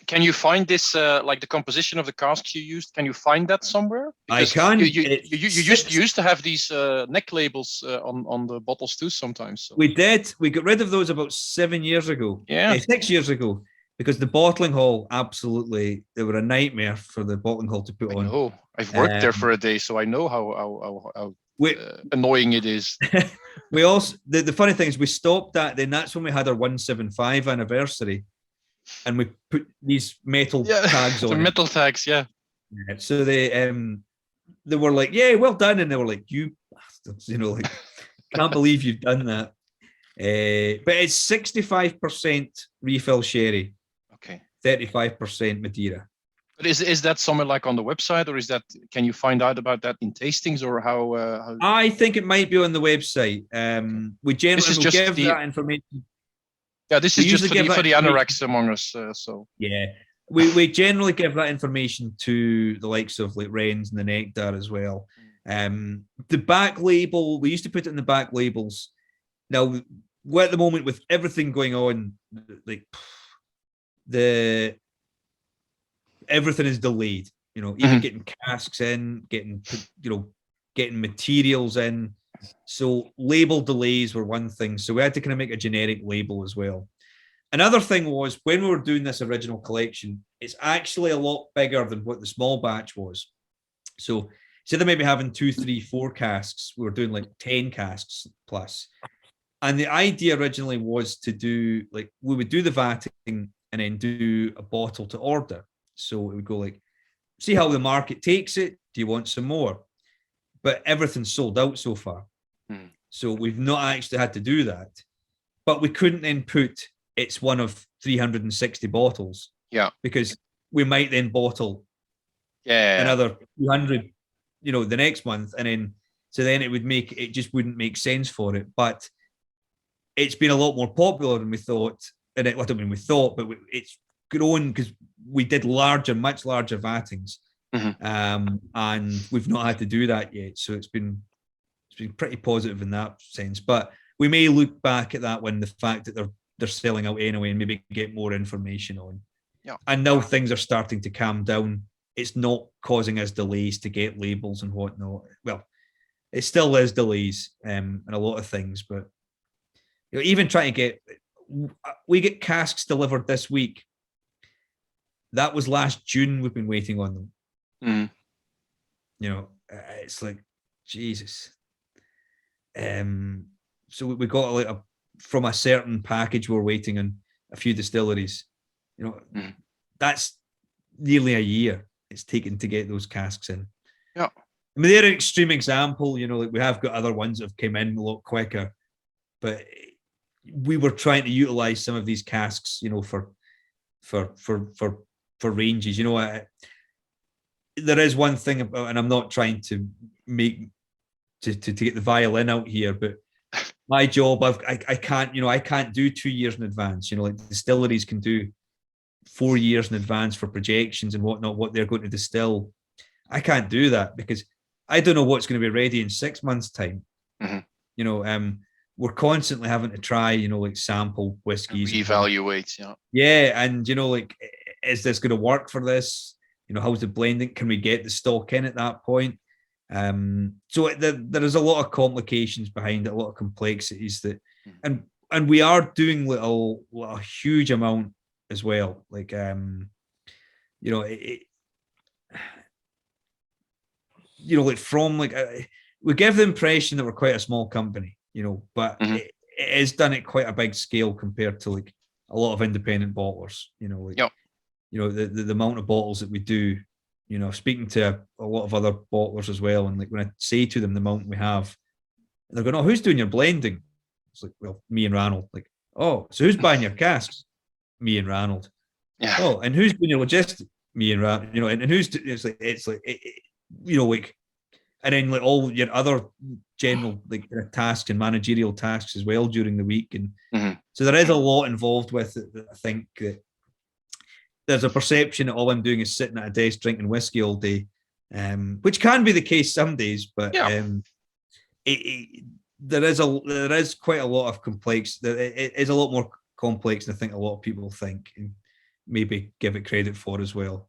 Can you find this, like the composition of the casks you used? Can you find that somewhere? Because I can. You used to have these neck labels on the bottles too sometimes. So. We did. We got rid of those about 7 years ago. Yeah, 6 years ago, because the bottling hall, absolutely, they were a nightmare for the bottling hall to put on. Oh, I've worked there for a day, so I know how annoying it is. We also, the funny thing is, we stopped that. Then that's when we had our 175 anniversary. And we put these metal tags on. The metal tags, yeah. So they were like, "Yeah, well done," and they were like, "You bastards," you know, like, can't believe you've done that. But it's 65% refill sherry, okay, 35% Madeira. But is that somewhere like on the website, or is that, can you find out about that in tastings, or how? I think it might be on the website. We generally will give that information. Yeah, this is just for the anoraks among us. So yeah, we generally give that information to the likes of like Rennes and the Nectar as well. The back label, we used to put it in the back labels. Now, we're at the moment with everything going on, like everything is delayed. You know, even getting casks in, getting materials in. So label delays were one thing. So we had to kind of make a generic label as well. Another thing was, when we were doing this original collection, it's actually a lot bigger than what the small batch was. So instead of maybe having 2, 3, 4 casks, we were doing like 10 casks plus. And the idea originally was to do, like, we would do the vatting and then do a bottle to order. So it would go like, see how the market takes it. Do you want some more? But everything's sold out so far. So we've not actually had to do that. But we couldn't then put, it's one of 360 bottles. Yeah. Because we might then bottle another 200, you know, the next month. And then, so then it just wouldn't make sense for it. But it's been a lot more popular than we thought. And I don't mean we thought, but it's grown because we did much larger vattings. And we've not had to do that yet. So it's been pretty positive in that sense. But we may look back at that when the fact that they're selling out anyway, and maybe get more information on. Yeah. And now things are starting to calm down. It's not causing us delays to get labels and whatnot. Well, it still is delays and a lot of things, but you know, even trying to we get casks delivered this week. That was last June. We've been waiting on them. You know, it's like, Jesus. So we got like from a certain package we're waiting on a few distilleries. You know, that's nearly a year it's taken to get those casks in. Yeah. I mean, they're an extreme example, you know, like we have got other ones that have come in a lot quicker, but we were trying to utilize some of these casks, you know, for ranges. You know, there is one thing about, and I'm not trying to make to get the violin out here, but my job, I can't do 2 years in advance. You know, like distilleries can do 4 years in advance for projections and whatnot, what they're going to distill. I can't do that because I don't know what's going to be ready in 6 months' time. You know, we're constantly having to try, you know, like sample whiskies, evaluate, and you know, like, is this going to work for this? You know, how's the blending? Can we get the stock in at that point? So there is a lot of complications behind it, a lot of complexities that, and we are doing a huge amount as well. Like, you like from like we give the impression that we're quite a small company, but it is done at quite a big scale compared to like a lot of independent bottlers. The amount of bottles that we do. Speaking to a lot of other bottlers as well, and like when I say to them the amount we have, they're going, "Oh, who's doing your blending?" It's like, "Well, me and Ranald." Like, "Oh, so who's buying your casks?" Me and Ranald. Yeah. "Oh, and who's doing your logistics?" Me and Ranald. And who's like, and then like all your other general like tasks and managerial tasks as well during the week, and so there is a lot involved with it. That I think that there's a perception that all I'm doing is sitting at a desk drinking whiskey all day, which can be the case some days, but there is quite a lot of complex. It is a lot more complex than I think a lot of people think, and maybe give it credit for as well.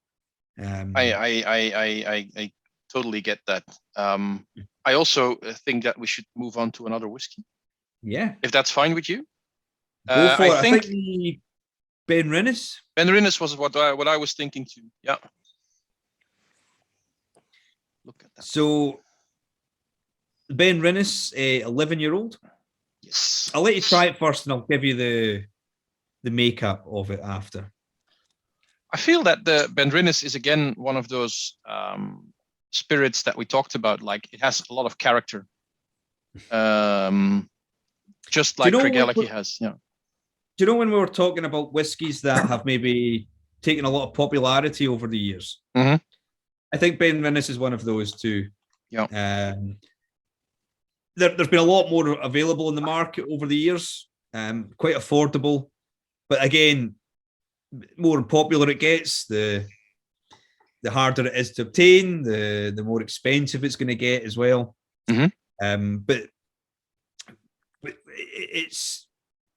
I totally get that. I also think that we should move on to another whiskey. Yeah, if that's fine with you. Go for it. I think Benrinnes. Benrinnes was what I was thinking too. Yeah. Look at that. So Benrinnes, 11-year-old. Yes. I'll let you try it first, and I'll give you the makeup of it after. I feel that the Benrinnes is again one of those spirits that we talked about. Like it has a lot of character, just like Craigellachie has. Yeah. Do you know when we were talking about whiskies that have maybe taken a lot of popularity over the years? I think Benrinnes is one of those too. Yeah. There's been a lot more available in the market over the years, quite affordable. But again, more popular it gets, the harder it is to obtain, the more expensive it's going to get as well. But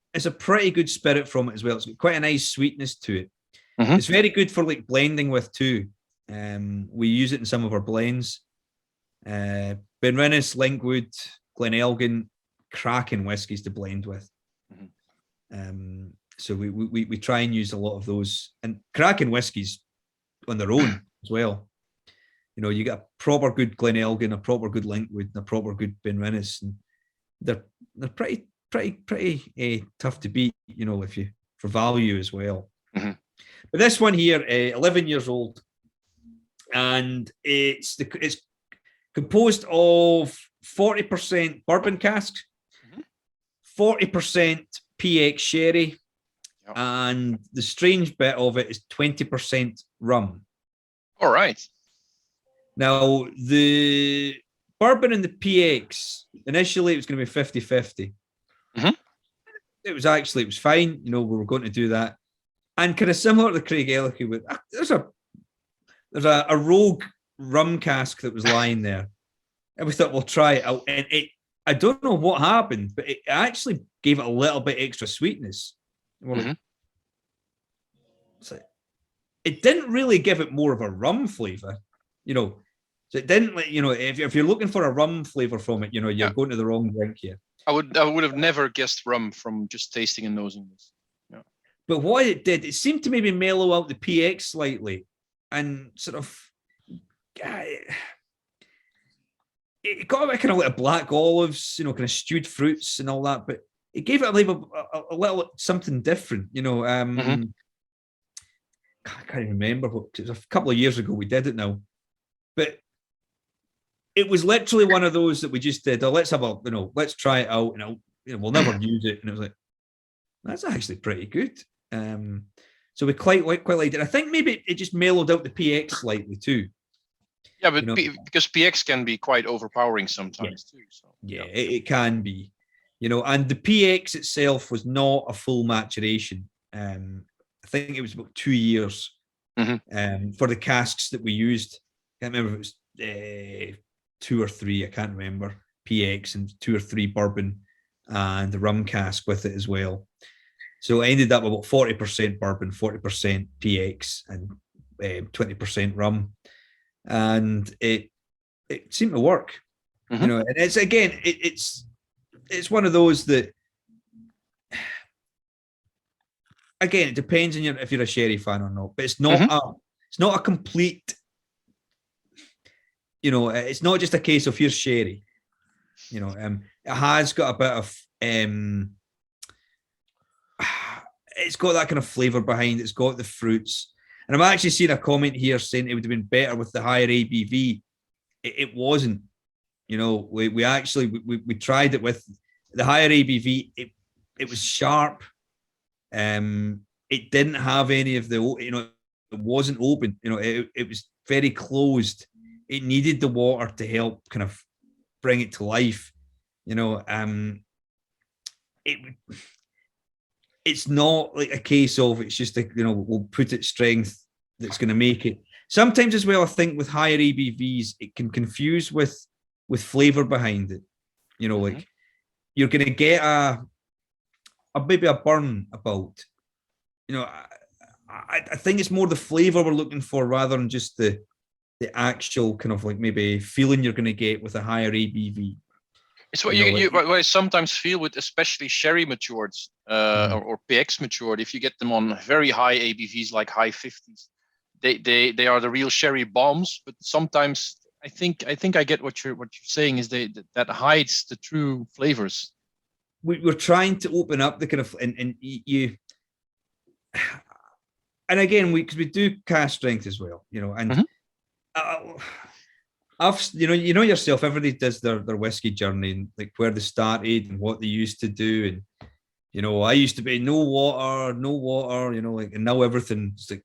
it's a pretty good spirit from it as well. It's got quite a nice sweetness to it. It's very good for like blending with too. We use it in some of our blends. Benrinnes, Linkwood, Glenelgan, cracking whiskies to blend with. So we try and use a lot of those, and cracking whiskies on their own as well. You get a proper good Glenelgan, a proper good Linkwood, and a proper good Benrinnes, and they're pretty tough to beat. If you for value as well. But this one here, 11 years old, and it's composed of 40% bourbon casks, 40% PX sherry, and the strange bit of it is 20% rum. All right. Now, the bourbon and the PX, initially it was going to be 50-50. It was fine. We were going to do that. And kind of similar to the Craigellachie, with there's a rogue rum cask that was lying there. And we thought, we'll try it out. And I don't know what happened, but it actually gave it a little bit extra sweetness. So it didn't really give it more of a rum flavor, So it didn't, if you're looking for a rum flavor from it, you're going to the wrong drink here. I would have never guessed rum from just tasting and nosing this. Yeah. But what it did, it seemed to maybe mellow out the PX slightly, and sort of it got a bit kind of like a black olives, kind of stewed fruits and all that, but it gave it a little something different, I can't remember what, it was a couple of years ago we did it now, but it was literally one of those that we just did. Oh, let's try it out, and we'll never use it. And it was like, that's actually pretty good. So we quite liked it. I think maybe it just mellowed out the PX slightly too. Yeah, but because PX can be quite overpowering sometimes too. So it can be, and the PX itself was not a full maturation. I think it was about 2 years for the casks that we used. I can't remember if it was 2 or 3. I can't remember. PX and 2 or 3 bourbon and the rum cask with it as well. So I ended up with about 40% bourbon, 40% PX, and 20% rum, and it seemed to work. And it's again, it's one of those that, again, it depends on if you're a sherry fan or not, but it's not a complete. you know, it's not just a case of here's sherry. You know, it has got a bit of it's got that kind of flavour behind it. It's got the fruits. And I'm actually seeing a comment here saying it would have been better with the higher ABV. It wasn't. You know, we actually tried it with the higher ABV. It was sharp. It didn't have any of the, you know, it wasn't open. You know, it was very closed. It needed the water to help kind of bring it to life. You know, it's not like a case of it's just a, you know, we'll put it strength that's going to make it. Sometimes as well, I think with higher ABVs, it can confuse with flavor behind it. You know, like you're going to get a maybe a burn about. You know, I think it's more the flavor we're looking for rather than just the actual kind of like maybe feeling you're going to get with a higher ABV. It's what what I sometimes feel with especially sherry matured or PX matured. If you get them on very high ABVs, like high 50s, they are the real sherry bombs. But sometimes I think I get what you're saying is that hides the true flavors. We're trying to open up the kind of and you. And again, because we do cast strength as well, you know, and you know yourself, everybody does their whiskey journey and like where they started and what they used to do. And, you know, I used to be no water, you know, like, and now everything's like,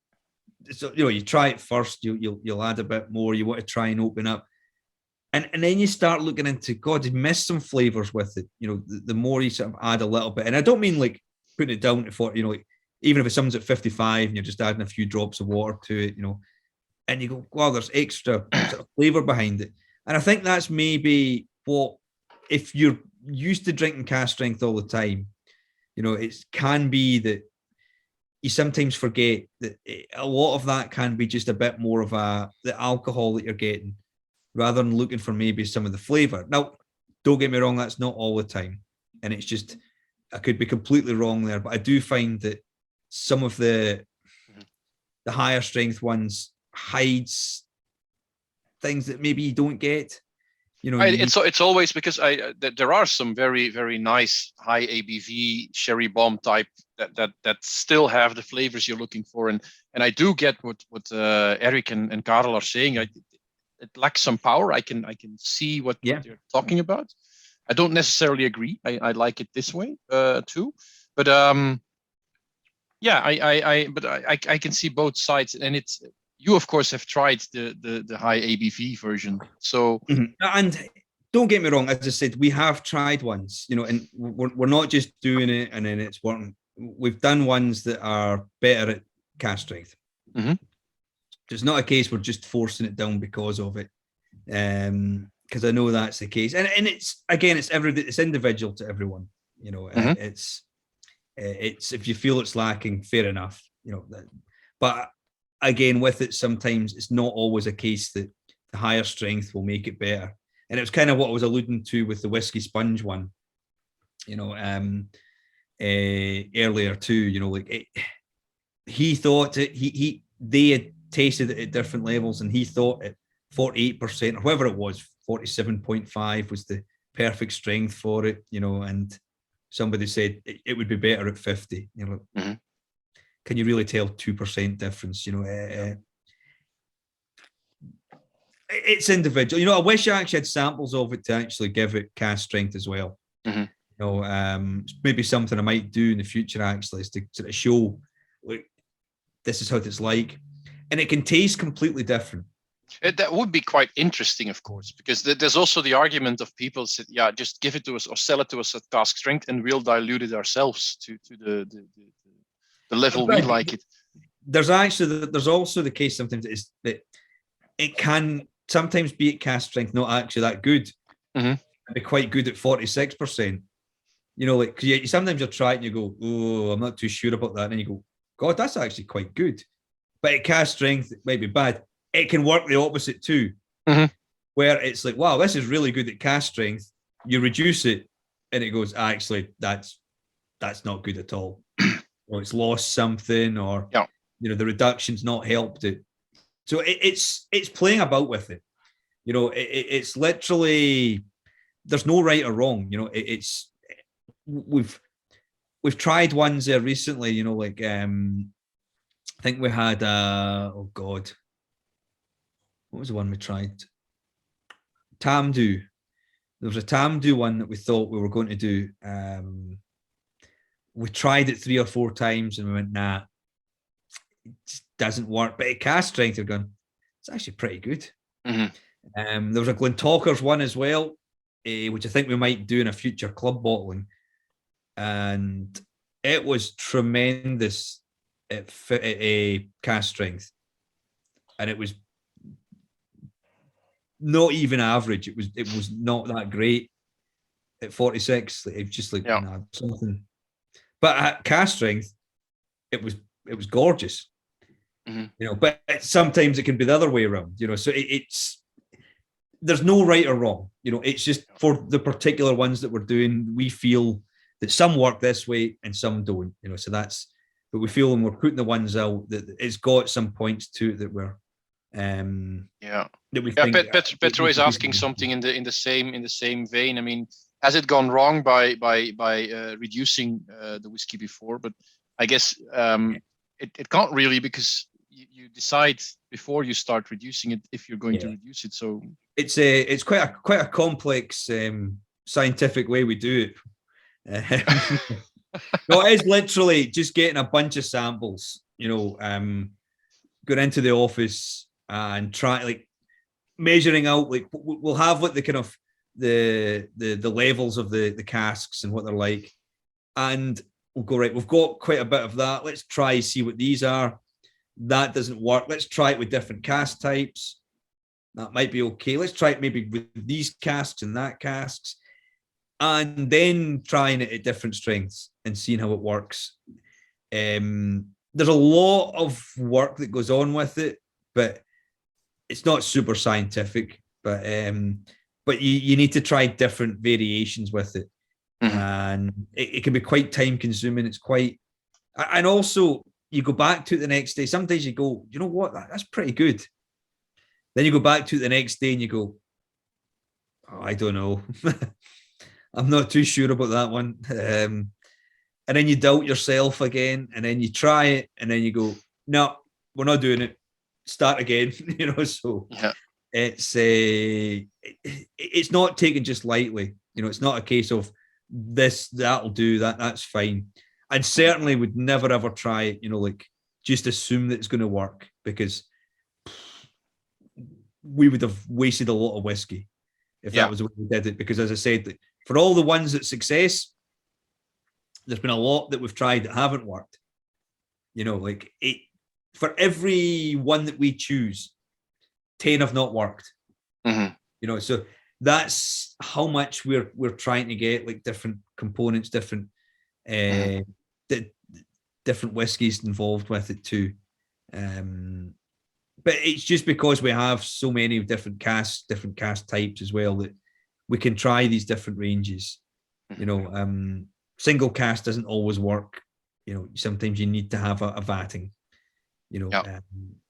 so, you know, you try it first, you'll add a bit more, you want to try and open up. And then you start looking into, God, you miss some flavors with it. You know, the more you sort of add a little bit, and I don't mean like putting it down to 40, you know, like even if it someone's at 55 and you're just adding a few drops of water to it, you know, and you go, wow, there's extra sort of flavor behind it. And I think that's maybe what, if you're used to drinking cast strength all the time, you know, it can be that you sometimes forget that a lot of that can be just a bit more of the alcohol that you're getting rather than looking for maybe some of the flavor. Now, don't get me wrong, that's not all the time. And it's just, I could be completely wrong there, but I do find that some of the higher strength ones hides things that maybe you don't get. You know, it's always because there are some very, very nice high ABV sherry bomb type that still have the flavors you're looking for, and I do get what Eric and Caol are saying. It lacks some power. I can see what they're talking about. I don't necessarily agree. I like it this way too, but I can see both sides, and it's. You, of course, have tried the high ABV version. So, and don't get me wrong, as I said, we have tried ones, you know, and we're not just doing it and then it's working. We've done ones that are better at cast strength. It's not a case we're just forcing it down because of it, because I know that's the case. And it's again, it's individual to everyone. You know, it's if you feel it's lacking, fair enough. You know, but. Again, with it, sometimes it's not always a case that the higher strength will make it better. And it was kind of what I was alluding to with the whiskey sponge one, you know, earlier too, you know, like he thought they had tasted it at different levels and he thought at 48% or whatever it was, 47.5 was the perfect strength for it, you know, and somebody said it would be better at 50, you know. Can you really tell 2% difference? You know, it's individual. You know, I wish I actually had samples of it to actually give it cast strength as well. You know, maybe something I might do in the future actually is to sort of show, like, this is how it's like, and it can taste completely different. That would be quite interesting, of course, because there's also the argument of people said, yeah, just give it to us or sell it to us at cask strength, and we'll dilute it ourselves to the level we like it. There's also the case sometimes is that it can sometimes be at cast strength not actually that good. Be quite good at 46%. You know, like you sometimes you'll try it and you go, oh, I'm not too sure about that, and then you go, God, that's actually quite good. But at cast strength, it might be bad. It can work the opposite too, where it's like, wow, this is really good at cast strength. You reduce it, and it goes, actually, that's not good at all. Or it's lost something, or you know, the reduction's not helped it. So it's playing about with it. You know, it's literally, there's no right or wrong. You know, we've tried ones there recently. You know, like I think we had oh God, what was the one we tried? Tamdu. There was a Tamdu one that we thought we were going to do. We tried it 3 or 4 times and we went, nah, it just doesn't work. But at cast strength, we're going, it's actually pretty good. There was a Glentalkers one as well, which I think we might do in a future club bottling. And it was tremendous at a cast strength. And it was not even average. It was not that great at 46. It was just like nah, something. But at cast strength, it was gorgeous. You know, but sometimes it can be the other way around. You know, so it's there's no right or wrong. You know, it's just for the particular ones that we're doing, we feel that some work this way and some don't. You know, so that's. But we feel when we're putting the ones out that it's got some points to it that we're. That we think, Petro is asking something in the same vein. I mean, has it gone wrong by reducing the whiskey before? But I guess it can't really, because you decide before you start reducing it if you're going to reduce it. So it's quite a complex scientific way we do it. No, it is literally just getting a bunch of samples. You know, going into the office and try like measuring out, like we'll have what the kind of the levels of the casks and what they're like, and we'll go, right, we've got quite a bit of that, let's try see what these are. That doesn't work, let's try it with different cask types, that might be okay, let's try it maybe with these casks and that casks, and then trying it at different strengths and seeing how it works. There's a lot of work that goes on with it, but it's not super scientific. But you need to try different variations with it, and it can be quite time consuming. It's quite, and also you go back to it the next day. Sometimes you go, you know what, that's pretty good. Then you go back to it the next day and you go, oh, I don't know, I'm not too sure about that one. And then you doubt yourself again, and then you try it, and then you go, no, we're not doing it. Start again, you know. So it's not taken just lightly. You know, it's not a case of that'll do, that's fine. And certainly would never ever try it, you know, like just assume that it's going to work, because we would have wasted a lot of whiskey if that was the way we did it. Because as I said, for all the ones that success, there's been a lot that we've tried that haven't worked. You know, like for every one that we choose, 10 have not worked. You know, so that's how much we're trying to get, like different components, different different whiskies involved with it too. But it's just because we have so many different cask types as well, that we can try these different ranges. You know, single cask doesn't always work. You know, sometimes you need to have a vatting. You know,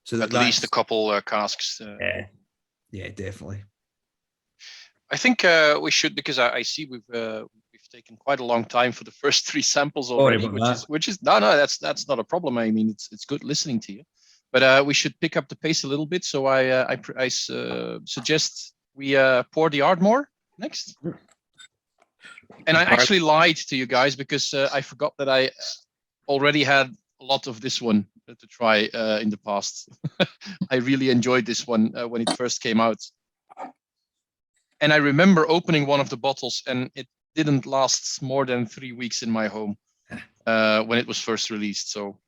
so at least a couple casks. Yeah, definitely. I think we should, because I see we've taken quite a long time for the first 3 samples already, which is no, that's not a problem. I mean, it's good listening to you, but we should pick up the pace a little bit. So I suggest we pour the Ardmore next. And I actually lied to you guys, because I forgot that I already had a lot of this one to try in the past. I really enjoyed this one when it first came out. And I remember opening one of the bottles, and it didn't last more than 3 weeks in my home when it was first released. So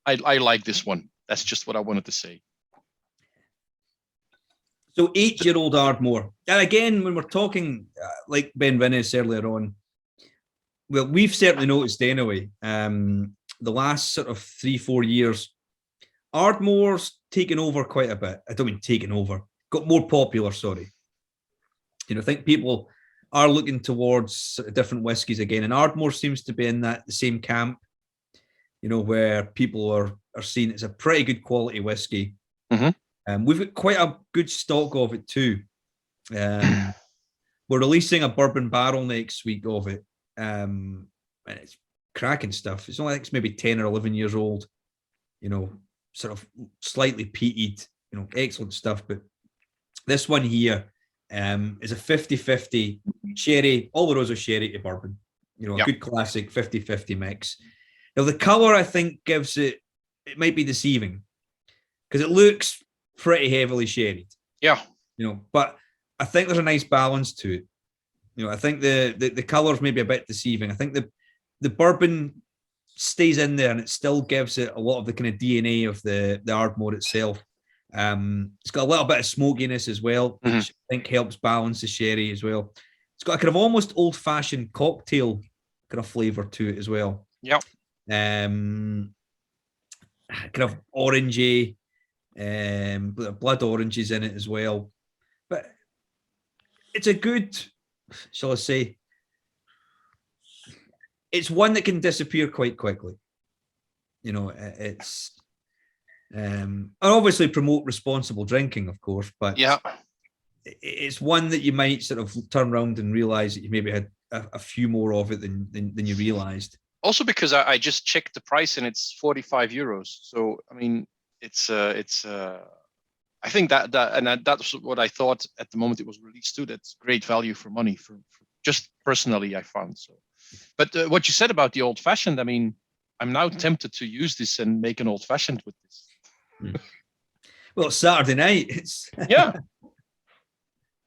I like this one. That's just what I wanted to say. So 8-year-old Ardmore. And again, when we're talking, like Benrinnes earlier on, well, we've certainly noticed anyway, the last sort of 3-4 years, Ardmore's taken over quite a bit. I don't mean taken over, got more popular, sorry. You know, I think people are looking towards sort of different whiskies again, and Ardmore seems to be in the same camp, you know, where people are seeing it's a pretty good quality whiskey. We've got quite a good stock of it too. We're releasing a bourbon barrel next week of it. And it's cracking stuff. It's only, I think it's maybe 10 or 11 years old, sort of slightly peated, excellent stuff. But this one here is a 50-50 sherry, Oloroso sherry to bourbon, a good classic 50-50 mix. Now, the colour, I think, gives it might be deceiving because it looks pretty heavily sherried. Yeah. But I think there's a nice balance to it. I think the colours may be a bit deceiving. I think the bourbon stays in there and it still gives it a lot of the kind of DNA of the Ardmore itself. It's got a little bit of smokiness as well, which I think helps balance the sherry as well. It's got a kind of almost old-fashioned cocktail kind of flavour to it as well. Yeah. Kind of orangey, blood oranges in it as well. But it's a good, shall I say, it's one that can disappear quite quickly. It's and obviously promote responsible drinking, of course, but it's one that you might sort of turn around and realize that you maybe had a few more of it than you realized. Also, because I just checked the price and it's 45 euros. So I mean, it's I think that's what I thought at the moment it was released too. That's great value for money for just personally, I found so. But what you said about the old fashioned, I mean, I'm now tempted to use this and make an old fashioned with this. Well, it's Saturday night. It's yeah.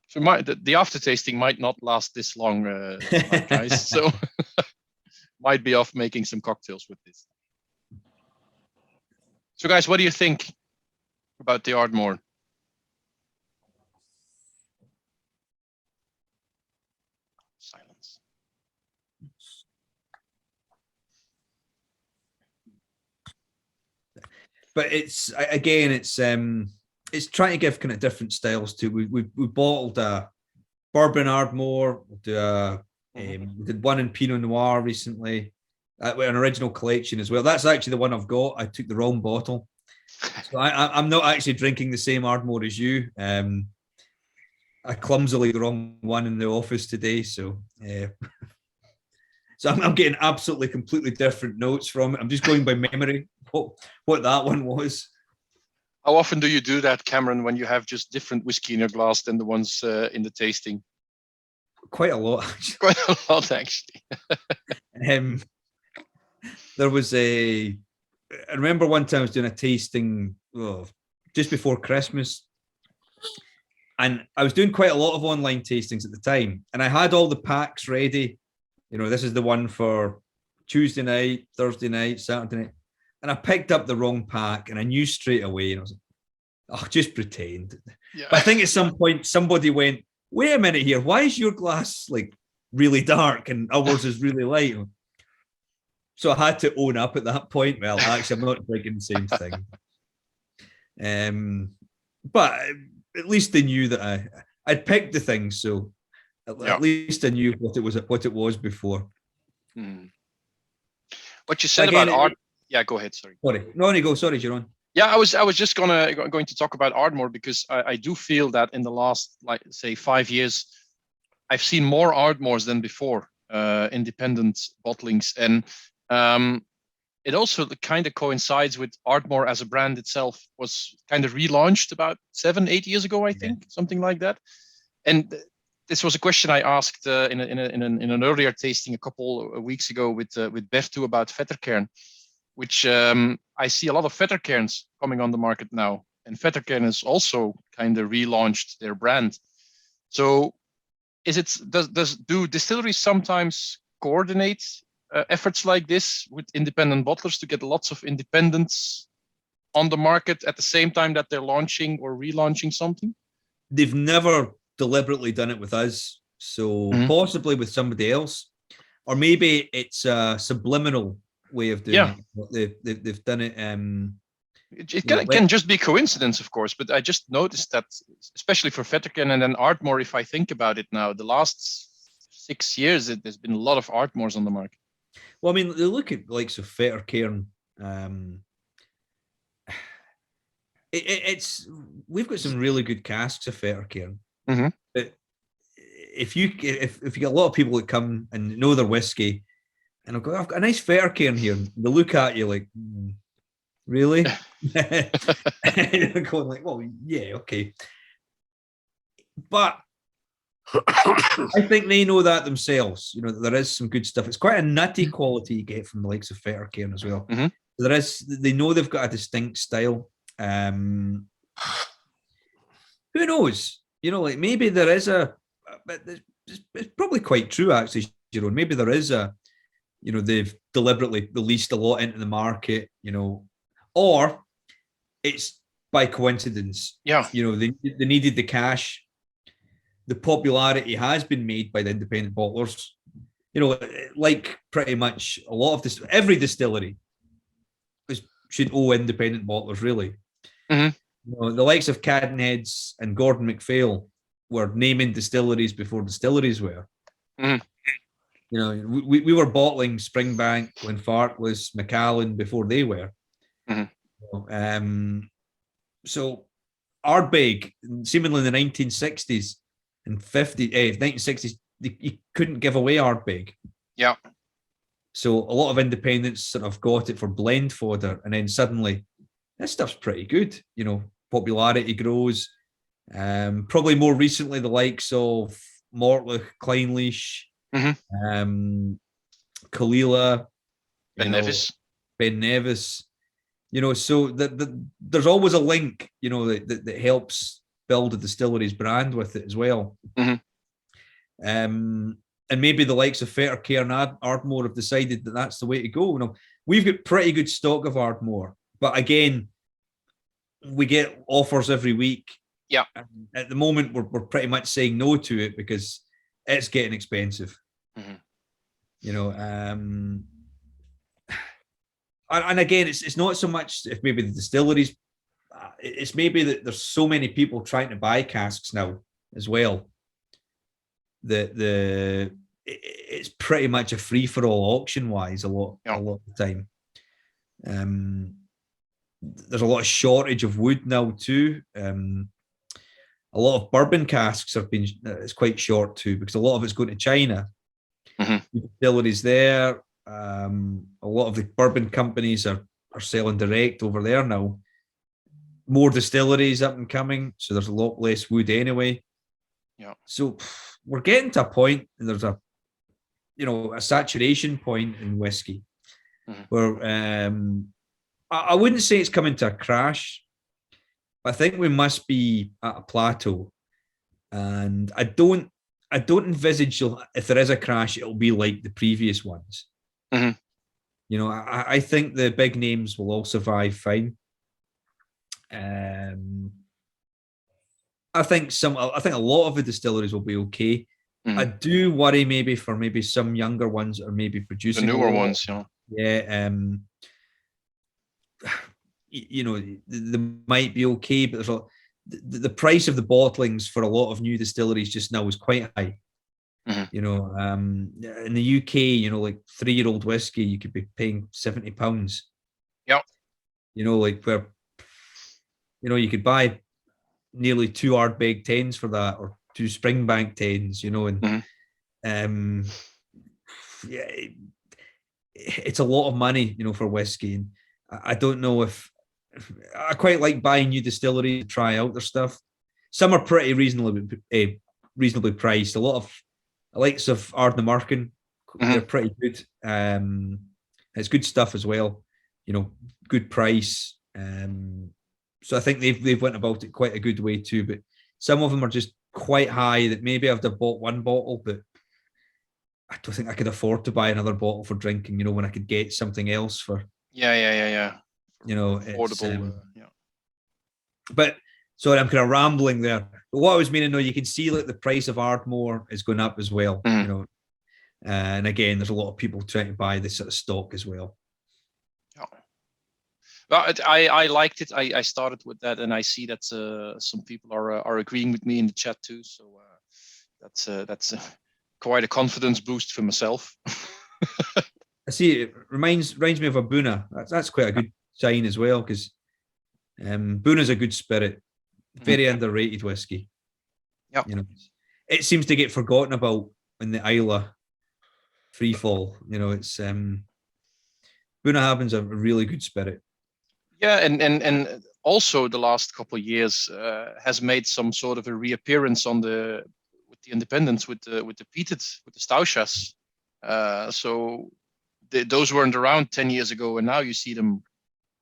So the after tasting might not last this long, guys. So might be off making some cocktails with this. So, guys, what do you think about the Ardmore? Silence. But it's trying to give kind of different styles to. We bottled a bourbon Ardmore. We'll do we did one in Pinot Noir recently. An original collection as well. That's actually the one I've got. I took the wrong bottle, so I'm not actually drinking the same Ardmore as you. I clumsily the wrong one in the office today, so so I'm getting absolutely completely different notes from it. I'm just going by memory what that one was. How often do you do that, Cameron, when you have just different whiskey in your glass than the ones in the tasting? Quite a lot, actually. Quite a lot, actually. There was I remember one time I was doing a tasting just before Christmas, and I was doing quite a lot of online tastings at the time, and I had all the packs ready. This is the one for Tuesday night, Thursday night, Saturday night, and I picked up the wrong pack, and I knew straight away, and I was like, "Oh, just pretend." Yeah. But I think at some point somebody went, "Wait a minute here, why is your glass like really dark and ours is really light?" So I had to own up at that point. Well, actually, I'm not drinking the same thing. But at least they knew that I'd picked the thing, so at least I knew what it was before. What you said about art? Yeah, go ahead. Sorry. No, go. Sorry, Jeroen. Yeah, I was just going to talk about Ardmore because I do feel that in the last, like, say, 5 years, I've seen more Ardmores than before, independent bottlings, and it also kind of coincides with Ardmore as a brand itself was kind of relaunched about 7-8 years ago, I think, something like that. And this was a question I asked in an earlier tasting a couple of weeks ago with Bertu about Vetterkern, which I see a lot of Vetterkerns coming on the market now, and Vetterkern has also kind of relaunched their brand. So, do distilleries sometimes coordinate efforts like this with independent bottlers to get lots of independents on the market at the same time that they're launching or relaunching something? They've never deliberately done it with us, so possibly with somebody else, or maybe it's a subliminal way of doing it. They've done it. It can just be coincidence, of course, but I just noticed that, especially for Vetterkern and then Ardmore, if I think about it now, the last 6 years, there's been a lot of Ardmores on the market. Well, I mean, they look at likes of Vetterkern. it's we've got some really good casks of Fettercairn. Mm-hmm. But if you get a lot of people that come and know their whiskey, and I've got a nice Fettercairn here, and they look at you like, really? And you're going like, well, yeah, okay. But I think they know that themselves. You know, there is some good stuff. It's quite a nutty quality you get from the likes of Fettercairn as well. Mm-hmm. They know they've got a distinct style. Who knows? You know, like maybe there is but it's probably quite true actually, Jerome. Maybe there is they've deliberately released a lot into the market, or it's by coincidence. Yeah. They needed the cash. The popularity has been made by the independent bottlers. Like pretty much a lot of this, every distillery should owe independent bottlers, really. Mm-hmm. The likes of Cadenheads and Gordon MacPhail were naming distilleries before distilleries were. Mm-hmm. We were bottling Springbank, Glenfarclas, Macallan before they were. Mm-hmm. So Ardbeg, seemingly in the 1960s and 1960s, you couldn't give away Ardbeg. Yeah. So a lot of independents sort of got it for blend fodder, and then suddenly this stuff's pretty good. Popularity grows. Probably more recently, the likes of Mortlach, Clynelish, mm-hmm. Caol Ila, Benrinnes. So there's always a link, that helps build a distillery's brand with it as well. Mm-hmm. And maybe the likes of Fettercairn and Ardmore have decided that that's the way to go. We've got pretty good stock of Ardmore, but again, we get offers every week. Yeah. At the moment, we're pretty much saying no to it because it's getting expensive. Mm-hmm. And again, it's not so much if maybe the distilleries, it's maybe that there's so many people trying to buy casks now as well. It's pretty much a free for all auction wise a lot of the time. There's a lot of shortage of wood now too. A lot of bourbon casks it's quite short too, because a lot of it's going to China. Mm-hmm. Distilleries there. A lot of the bourbon companies are selling direct over there now. More distilleries up and coming, so there's a lot less wood anyway. Yeah. So we're getting to a point, and there's a saturation point in whiskey, where I wouldn't say it's coming to a crash, but I think we must be at a plateau, and I don't envisage if there is a crash, it'll be like the previous ones. Mm-hmm. I think the big names will all survive fine. I think a lot of the distilleries will be okay. I do worry maybe for some younger ones, or maybe producing the newer ones. Yeah. They might be okay, but there's the price of the bottlings for a lot of new distilleries just now is quite high. Mm-hmm. In the UK, like 3-year-old whiskey, you could be paying £70. Yeah. Where you could buy nearly 2 Ardbeg 10s for that, or 2 Springbank 10s, and it's a lot of money, for whiskey. And I don't know if I quite like buying new distilleries to try out their stuff. Some are pretty reasonably priced. A lot of the likes of Ardmore, they're pretty good. It's good stuff as well. Good price. So I think they've went about it quite a good way too. But some of them are just quite high that maybe I've bought one bottle, but I don't think I could afford to buy another bottle for drinking. When I could get something else for. Yeah. Affordable. But sorry, I'm kind of rambling there. But what I was meaning, you can see like the price of Ardmore is going up as well. And again, there's a lot of people trying to buy this sort of stock as well. But I liked it. I started with that, and I see that some people are agreeing with me in the chat too. So that's quite a confidence boost for myself. I see. It reminds me of a Buna. That's quite a good sign as well, because Boona's a good spirit, very underrated whiskey. Yeah, you know, it seems to get forgotten about in the Isla free fall. You know, it's Bunnahabhain's a really good spirit. Yeah, and also the last couple of years has made some sort of a reappearance with the independents with the peated with the Stauchas. So those weren't around 10 years ago, and now you see them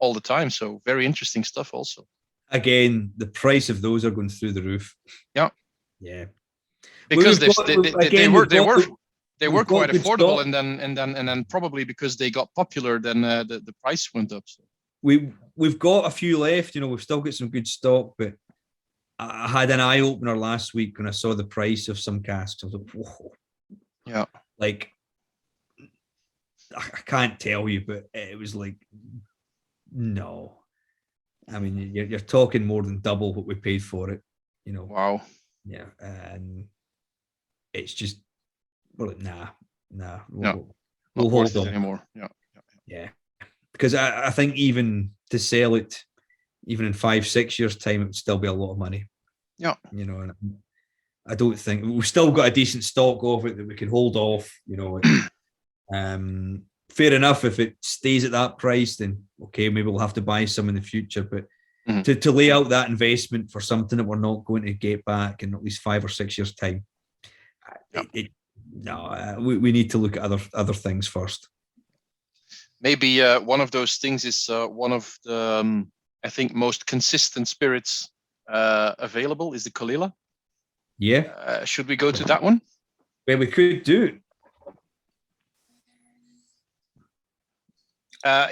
all the time. So very interesting stuff also. Again, the price of those are going through the roof. Yeah. Yeah. Because they were quite affordable, and then probably because they got popular, then the price went up. So. We've got a few left. You know, we've still got some good stock, but I had an eye opener last week when I saw the price of some casks. I was like, whoa. Yeah. Like, I can't tell you, but it was like, no. I mean, you're talking more than double what we paid for it. You know. Wow. Yeah, and it's just, well, nah. We'll hold worth on it anymore. Yeah. Because I think even to sell it, even in 5-6 years' time, it would still be a lot of money. Yeah. You know, and I don't think we've still got a decent stock of it that we can hold off. You know, fair enough if it stays at that price, then okay, maybe we'll have to buy some in the future. But to lay out that investment for something that we're not going to get back in at least 5 or 6 years' time, we need to look at other things first. Maybe one of those things is one of the I think most consistent spirits available is the Caol Ila. Yeah. Should we go to that one? Well, we could do.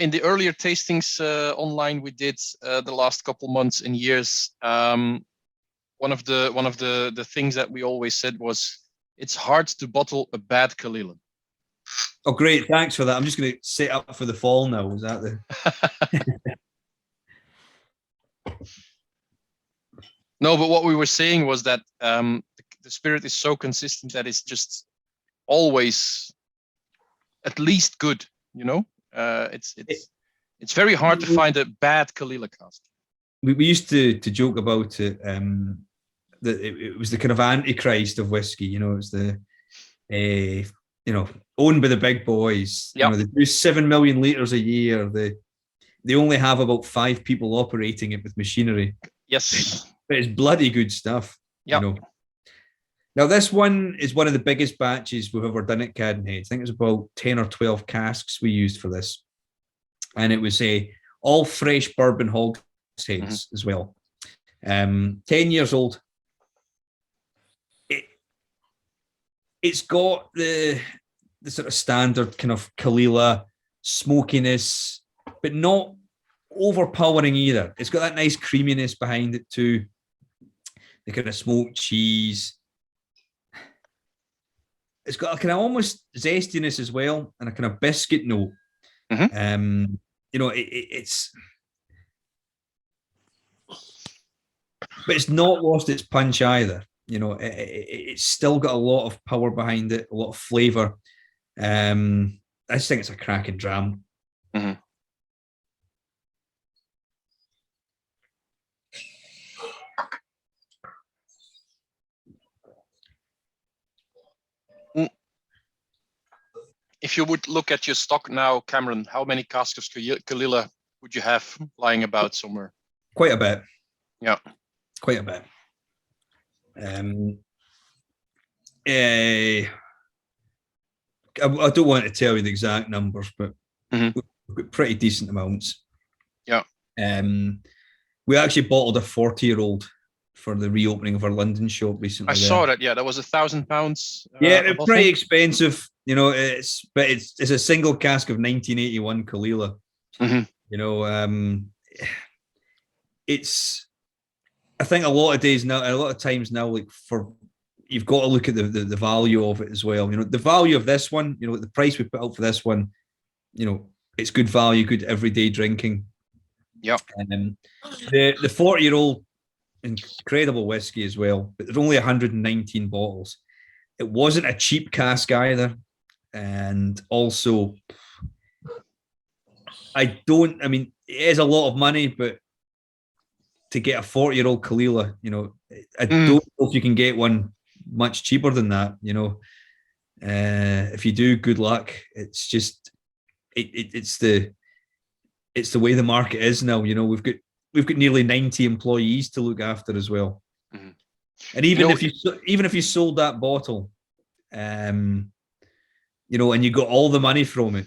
In the earlier tastings online we did the last couple months and years, one of the things that we always said was it's hard to bottle a bad Caol Ila. Oh, great! Thanks for that. I'm just going to set up for the fall now. Is that the? No, but what we were saying was that the spirit is so consistent that it's just always at least good. You know, it's very hard to find a bad Caol Ila cask. We used to joke about it. That it was the kind of antichrist of whiskey. You know, it was the owned by the big boys. Yep. You know, they do 7 million litres a year. They only have about 5 people operating it with machinery. Yes. But it's bloody good stuff. Yep. You know. Now, this one is one of the biggest batches we've ever done at Cadenhead. I think it was about 10 or 12 casks we used for this. And it was all fresh bourbon hogsheads as well. 10 years old. It's got the sort of standard kind of Caol Ila smokiness, but not overpowering either. It's got that nice creaminess behind it too. The kind of smoked cheese. It's got a kind of almost zestiness as well, and a kind of biscuit note. You know, it's, but it's not lost its punch either. You know, it's still got a lot of power behind it, a lot of flavour. I just think it's a cracking dram. If you would look at your stock now, Cameron, how many casks of Caol Ila would you have lying about somewhere? Quite a bit. Yeah. Quite a bit. I don't want to tell you the exact numbers, but we've got pretty decent amounts. Yeah. We actually bottled a 40-year-old for the reopening of our London shop recently. I saw that. Yeah, that was £1,000. Yeah, it's pretty expensive. You know, it's a single cask of 1981 Caol Ila. You know, it's. I think a lot of times now, like you've got to look at the value of it as well. You know, the value of this one. You know, the price we put out for this one. You know, it's good value, good everyday drinking. Yeah. And the 40-year-old, incredible whiskey as well, but there's only 119 bottles. It wasn't a cheap cask either, and also I mean, it is a lot of money, but to get a 40-year-old Caol Ila. You know, I don't know if you can get one much cheaper than that. You know, if you do, good luck. It's just it's the way the market is now. You know, we've got nearly 90 employees to look after as well. Mm-hmm. And even if you sold that bottle, you know, and you got all the money from it,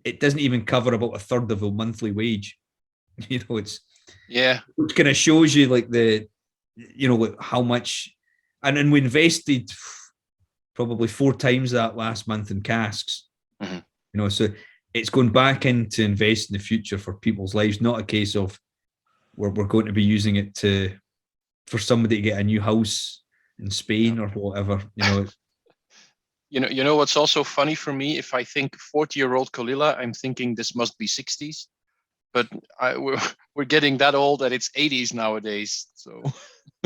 it doesn't even cover about a third of a monthly wage. You know, it kind of shows you like like how much, and then we invested probably 4 times that last month in casks. Mm-hmm. You know, so it's going back into invest in the future for people's lives, not a case of we're going to be using it for somebody to get a new house in Spain or whatever. You know. You know what's also funny for me? If I think 40-year-old Caol Ila, I'm thinking this must be 60s, but we're getting that old that it's 80s nowadays. So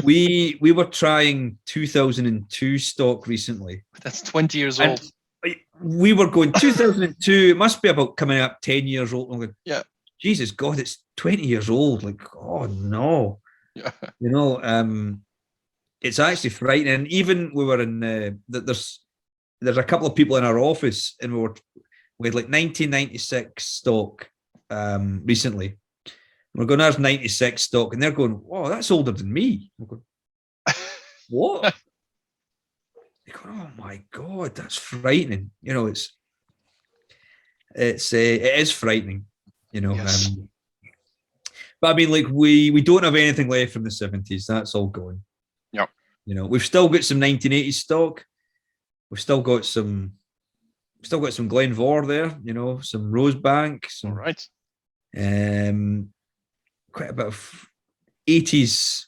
we were trying 2002 stock recently. That's 20 years old. We were going 2002. It must be about coming up 10 years old. I'm going, yeah. Jesus God, it's 20 years old. Like, oh no. Yeah. You know, it's actually frightening. Even we were in there's a couple of people in our office, and we had like 1996 stock recently. We're going, there's 96 stock, and they're going, "Whoa, that's older than me." I'm going, what? They go, "Oh my God, that's frightening." You know, it is frightening. You know, yes. But I mean, like we don't have anything left from the 70s. That's all gone. Yeah. You know, we've still got some 1980s stock. We've still got some Glenvor there, you know, some Rosebank, all right. Quite a bit of 80s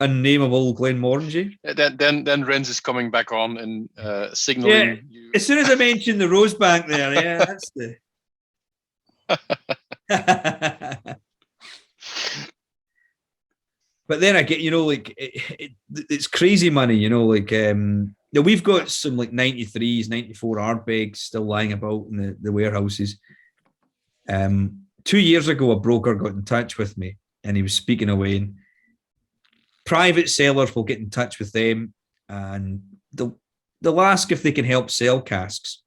unnameable Glenmorangie. Then Renz is coming back on and signaling. Yeah, you. As soon as I mentioned the Rosebank there, yeah, that's the. But then I get, you know, like it's crazy money, you know, like we've got some like 93s, 94 Ardbegs still lying about in the warehouses. 2 years ago, a broker got in touch with me, and he was speaking away. And private sellers will get in touch with them, and they'll ask if they can help sell casks.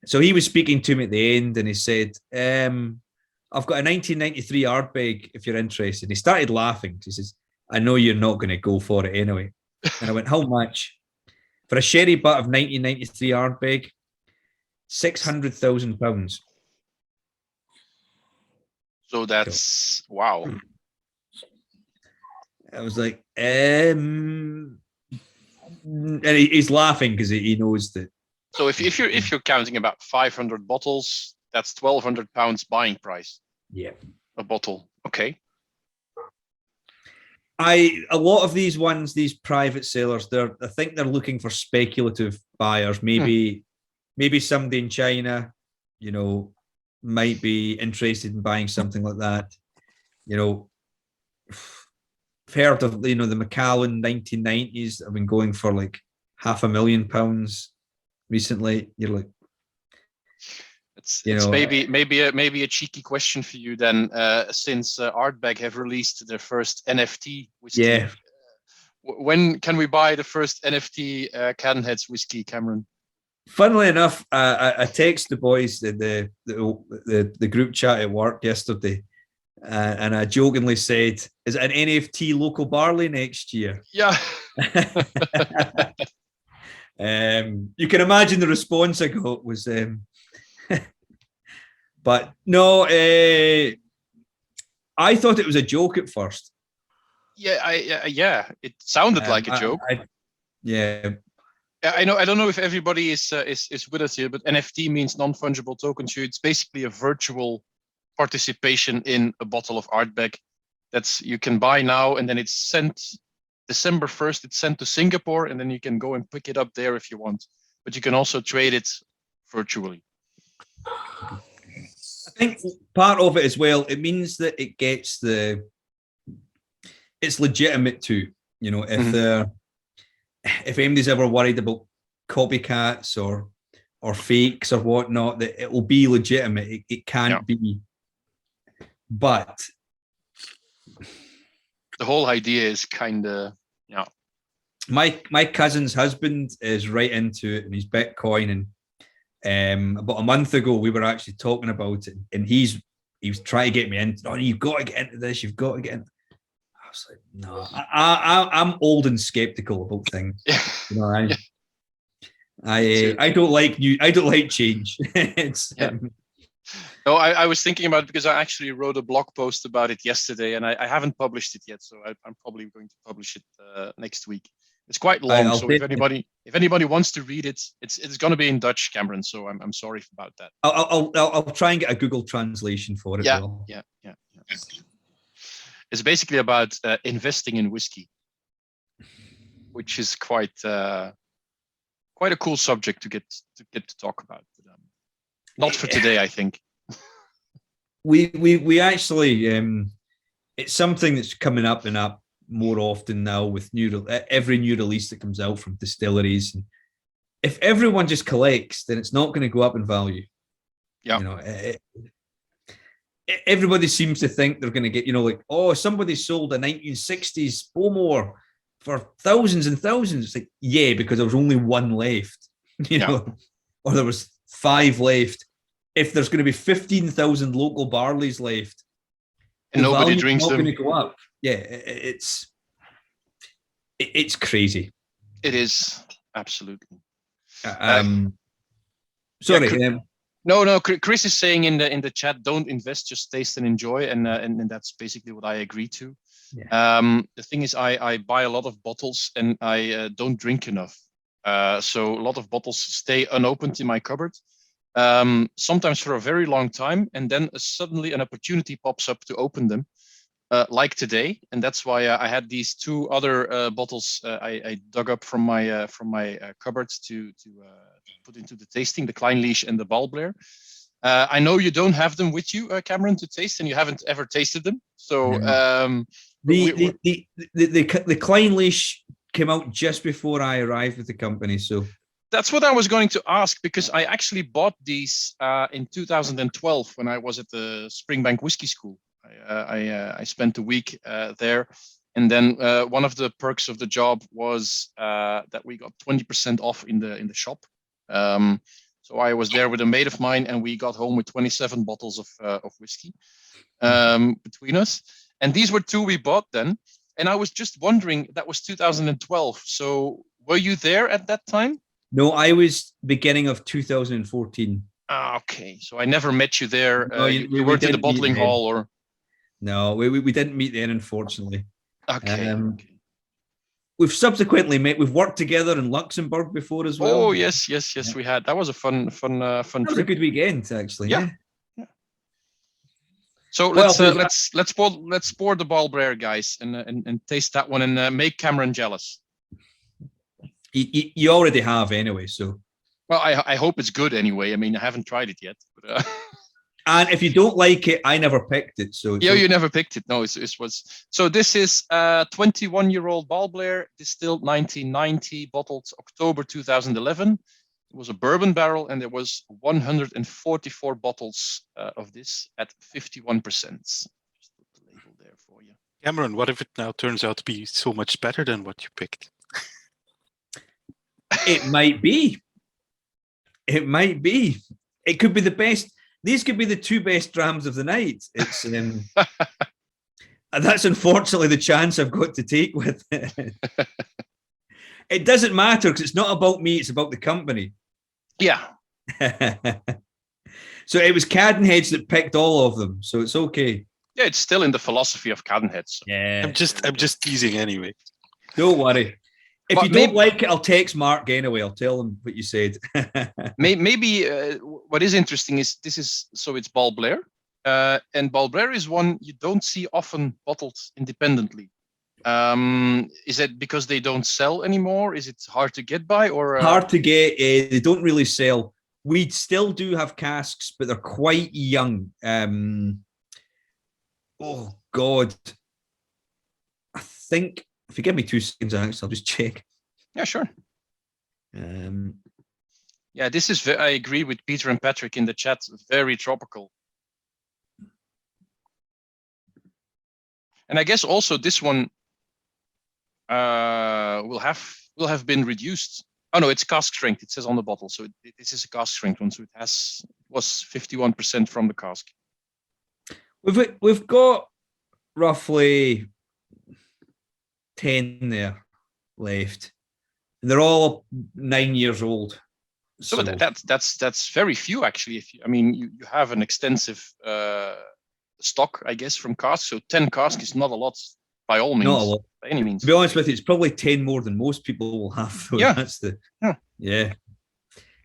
So he was speaking to me at the end, and he said, "I've got a 1993 Ardbeg if you're interested." He started laughing. He says, "I know you're not going to go for it anyway." And I went, "How much?" For a sherry butt of 1993 Ardbeg, £600,000. So that's wow. I was like, and he's laughing because he knows that. So if you're counting about 500 bottles, that's £1,200 buying price. Yeah, a bottle. Okay. A lot of these ones, these private sellers, I think they're looking for speculative buyers. Maybe somebody in China, you know, might be interested in buying something like that. You know, I've heard of, you know, the Macallan 1990s have been going for like £500,000 recently. You're like, it's maybe a cheeky question for you then, since Ardbeg have released their first NFT whiskey. Yeah. When can we buy the first NFT Cadenhead's whiskey, Cameron? Funnily enough, I text the boys in the group chat at work yesterday, and I jokingly said, "Is it an NFT local barley next year?" Yeah. You can imagine the response I got was, but no, I thought it was a joke at first. Yeah, it sounded like a joke. Yeah. I know. I don't know if everybody is with us here, but NFT means non-fungible token. So it's basically a virtual participation in a bottle of Ardbeg that's you can buy now, and then it's sent December 1st. It's sent to Singapore, and then you can go and pick it up there if you want. But you can also trade it virtually. I think part of it as well, it means that it gets it's legitimate too. You know, if anybody's ever worried about copycats or fakes or whatnot, that it will be legitimate. It can't be. But the whole idea is kind of, My cousin's husband is right into it, and he's Bitcoin. And about a month ago, we were actually talking about it, and he was trying to get me into. Oh, you've got to get into this. You've got to get into. I was like, no, I'm old and skeptical about things. You know, I don't like change. It's No, I was thinking about it because I actually wrote a blog post about it yesterday, and I haven't published it yet, so I'm probably going to publish it next week. It's quite long, so if anybody wants to read it, it's going to be in Dutch, Cameron. So I'm sorry about that. I'll try and get a Google translation for it. Yeah. It's basically about investing in whiskey, which is quite a cool subject to get to talk about. But, not for today, I think. We actually it's something that's coming up and up more often now with every new release that comes out from distilleries. And if everyone just collects, then it's not going to go up in value. Yeah. You know, everybody seems to think they're going to get, like, oh, somebody sold a 1960s Bowmore for thousands and thousands. It's like, yeah, because there was only one left, you know, or there was 5 left. If there's going to be 15,000 local barleys left, and nobody drinks them, not going to go up. Yeah, it's crazy. It is, absolutely. Sorry. No. Chris is saying in the chat, don't invest, just taste and enjoy, and that's basically what I agree to. Yeah. The thing is, I buy a lot of bottles and I don't drink enough. So a lot of bottles stay unopened in my cupboard. Sometimes for a very long time, and then suddenly an opportunity pops up to open them, like today, and that's why I had these 2 other bottles I dug up from my cupboards to put into the tasting, the Clynelish and the Balblair. I know you don't have them with you, Cameron, to taste, and you haven't ever tasted them. So the Clynelish came out just before I arrived with the company, so. That's what I was going to ask, because I actually bought these in 2012 when I was at the Springbank Whiskey School. I spent a week there, and then one of the perks of the job was that we got 20% off in the shop. So I was there with a mate of mine, and we got home with 27 bottles of whiskey between us. And these were 2 we bought then. And I was just wondering, that was 2012. So were you there at that time? No, I was beginning of 2014. Okay, so I never met you there. No, you weren't in the bottling hall, or? No, we didn't meet then, unfortunately. Okay. We've subsequently met. We've worked together in Luxembourg before as well. Oh yes, we had. That was a fun trip. That was a good weekend, actually. Yeah. So let's pour the Balblair, guys, and taste that one, and make Cameron jealous. You already have anyway, so. Well, I hope it's good anyway. I mean, I haven't tried it yet. But, and if you don't like it, I never picked it. So you never picked it. No, it was. So this is 21-year-old Balblair, distilled 1990, bottled October 2011. It was a bourbon barrel, and there was 144 bottles of this at 51%. Just put the label there for you. Cameron, what if it now turns out to be so much better than what you picked? It might be. It might be. It could be the best. These could be the 2 best drams of the night. It's and that's unfortunately the chance I've got to take with it. It doesn't matter because it's not about me, it's about the company. Yeah. So it was Cadenheads that picked all of them, so it's okay. Yeah, it's still in the philosophy of Cadenhead. So. Yeah. I'm just teasing anyway. Don't worry. If you don't like it, I'll text Mark anyway. I'll tell him what you said. Maybe what is interesting is it's Balblair, and Balblair is one you don't see often bottled independently. Is it because they don't sell anymore? Is it hard to get by, or hard to get? They don't really sell. We still do have casks, but they're quite young. Oh God, I think. If you give me 2 seconds, Alex, I'll just check. Yeah, sure. Yeah, this is. I agree with Peter and Patrick in the chat. Very tropical. And I guess also this one will have been reduced. Oh no, it's cask strength. It says on the bottle, so this is a cask strength one. So was 51% from the cask. We've got roughly 10 there left, and they're all 9 years old. So that's very few actually. You have an extensive stock, I guess, from cask. So 10 cask is not a lot by all means. Not a lot. By any means. To be honest with you, it's probably 10 more than most people will have. Though. Yeah. That's the yeah.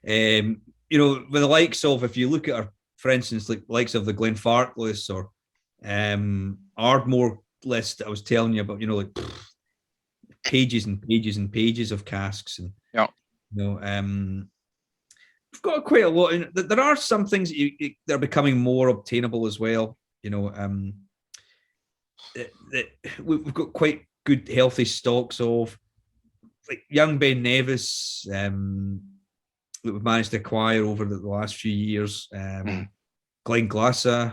With the likes of, if you look at for instance, like likes of the Glenfarclas or Ardmore list that I was telling you about, pages and pages and pages of casks, and we've got quite a lot. There are some things that are becoming more obtainable as well. We've got quite good, healthy stocks of like young Ben Nevis that we've managed to acquire over the last few years. Clynelish.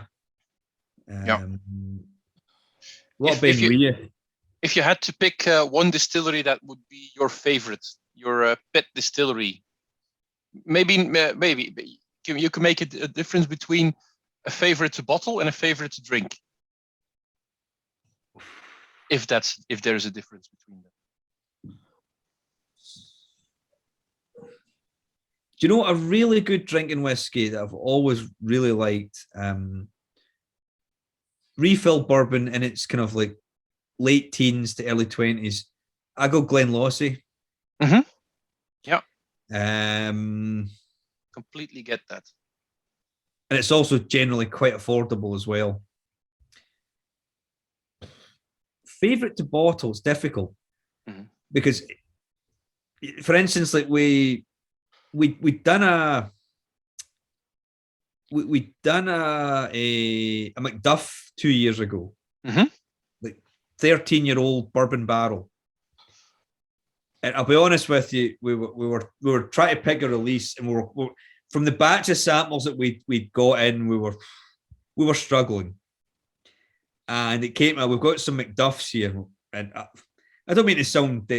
If you had to pick one distillery that would be your favorite, your pet distillery, maybe you can make a difference between a favorite to bottle and a favorite to drink. If there is a difference between them. Do you know a really good drinking whiskey that I've always really liked? Refill bourbon, and it's kind of like late teens to early 20s. I go Clynelish. Yeah. Completely get that. And it's also generally quite affordable as well. Favorite to bottle is difficult because, for instance, like we'd done a Macduff 2 years ago, like 13-year-old bourbon barrel. And I'll be honest with you, we were trying to pick a release, and we were from the batch of samples that we'd got in, we were struggling. And it came out, we've got some Macduffs here, and I don't mean to sound,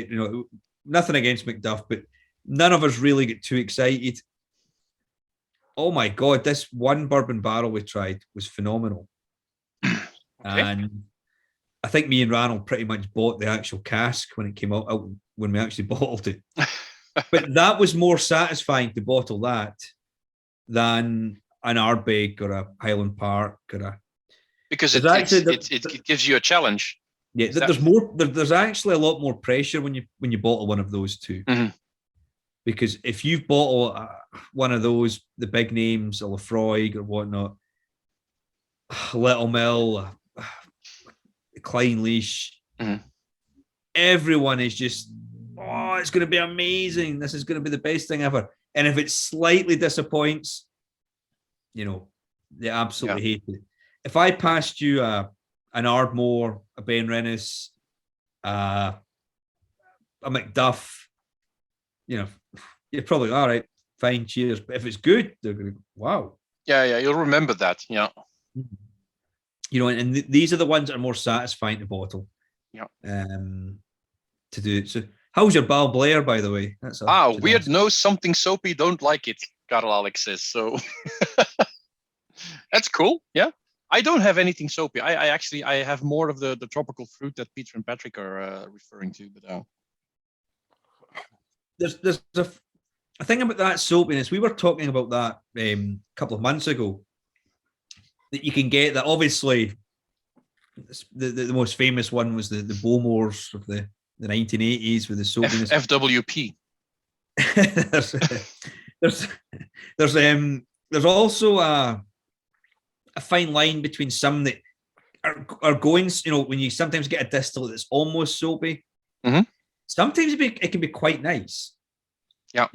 nothing against Macduff, but none of us really get too excited. Oh my God, this one bourbon barrel we tried was phenomenal. Okay. And I think me and Ranald pretty much bought the actual cask when it came out when we actually bottled it. But that was more satisfying to bottle that than an Ardbeg or a Highland Park or a... Because it gives you a challenge. Yeah, there's actually a lot more pressure when you bottle one of those two. Because if you bottle one of those, the big names, a Lafroig or whatnot, Little Mill, Clynelish, everyone is just, it's going to be amazing. This is going to be the best thing ever. And if it slightly disappoints, they absolutely hate it. If I passed you an Ardmore, a Benrinnes, a Macduff, you're probably all right, fine, cheers. But if it's good, they're going to wow. Yeah, you'll remember that. Yeah. And these are the ones that are more satisfying to bottle. Yeah. To do it. So, how's your Balblair, by the way? That's weird nose, something soapy. Don't like it. Caralalix says so. That's cool. Yeah. I don't have anything soapy. I have more of the tropical fruit that Peter and Patrick are referring to. But there's a thing about that soapiness. We were talking about that a couple of months ago. That you can get that. Obviously, the most famous one was the Bowmores of the 1980s with the soapiness. FWP. There's also a fine line between some that are going, when you sometimes get a distillate that's almost soapy. Sometimes it can be quite nice. Yeah.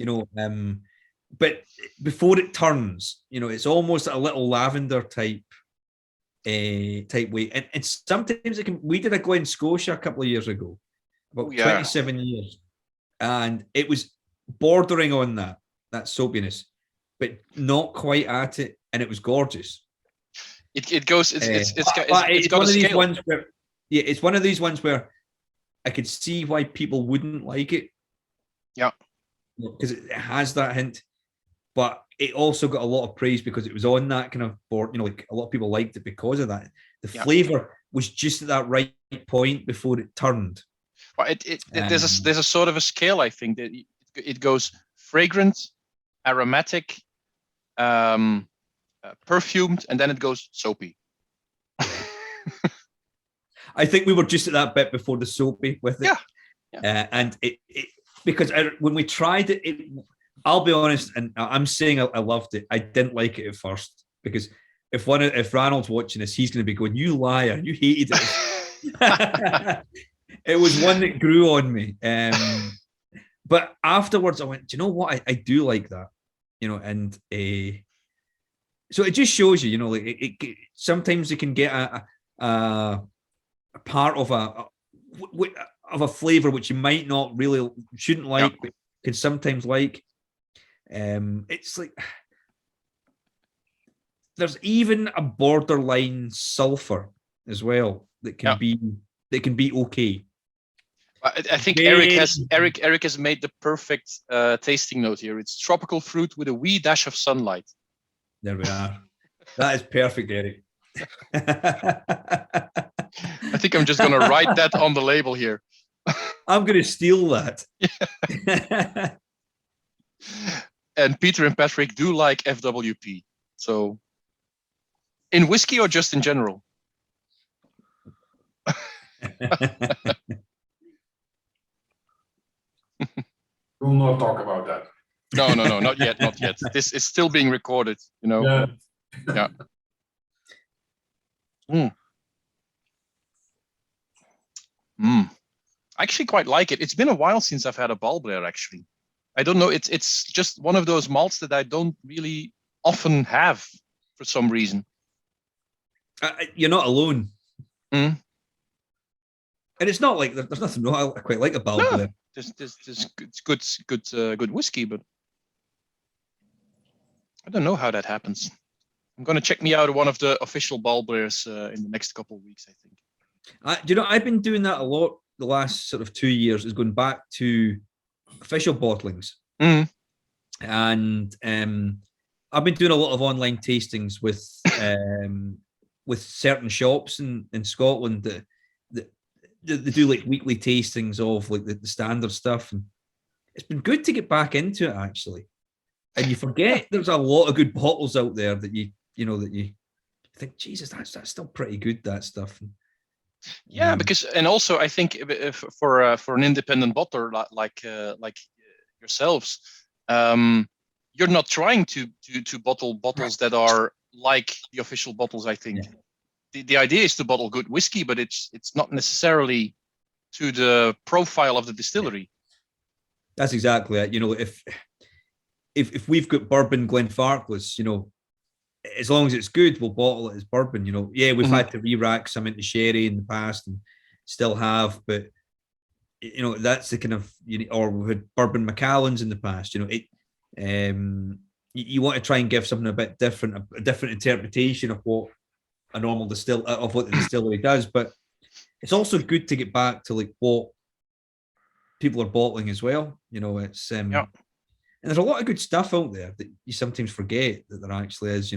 But before it turns, it's almost a little lavender type way. And sometimes it can. We did a Glen Scotia a couple of years ago, about 27 years, and it was bordering on that soapiness, but not quite at it, and it was gorgeous. It's got one a of these scale. ones where Yeah, it's one of these ones where I could see why people wouldn't like it. Yeah. Because it has that hint. But it also got a lot of praise because it was on that kind of board. Like a lot of people liked it because of that. The flavor was just at that right point before it turned. Well, there's a sort of a scale, I think, that it goes fragrant, aromatic, perfumed, and then it goes soapy. I think we were just at that bit before the soapy with it. Yeah. And it because when we tried it, I'll be honest, and I'm saying I loved it. I didn't like it at first because if Ranald's watching this, he's going to be going, "You liar! You hated it." It was one that grew on me. But afterwards, I went, "Do you know what? I do like that." And so it just shows you, like it sometimes it can get a part of a flavor which you might not really shouldn't like, but can sometimes like. It's like there's even a borderline sulfur as well that can be okay. I think Eric has made the perfect tasting note here. It's tropical fruit with a wee dash of sunlight. There we are. That is perfect, Eric. I think I'm just going to write that on the label here. I'm going to steal that. And Peter and Patrick do like FWP. So, in whiskey or just in general? We'll not talk about that. No, not yet. This is still being recorded, Yeah. I actually quite like it. It's been a while since I've had a Balblair, actually. I don't know. It's just one of those malts that I don't really often have for some reason. You're not alone. Mm. And it's not like there's nothing wrong. I quite like a Balblair. No, it's good whiskey, but I don't know how that happens. I'm going to check me out one of the official Balblairs in the next couple of weeks, I think. I've been doing that a lot the last sort of 2 years, is going back to official bottlings. And I've been doing a lot of online tastings with certain shops in Scotland that they do like weekly tastings of like the standard stuff. And it's been good to get back into it, actually. And you forget there's a lot of good bottles out there that you think, Jesus, that's still pretty good, that stuff. Yeah, because, and also I think for an independent bottler like yourselves, you're not trying to bottle bottles that are like the official bottles. I think the idea is to bottle good whiskey, but it's not necessarily to the profile of the distillery. That's exactly it. If we've got bourbon Glenfarclas, as long as it's good, we'll bottle it as bourbon. We've had to re-rack some into sherry in the past and still have, but that's the kind of, or we've had bourbon Macallans in the past. You want to try and give something a bit different, a different interpretation of what a normal what the distillery does. But it's also good to get back to like what people are bottling as well. It's and there's a lot of good stuff out there that you sometimes forget that there actually is.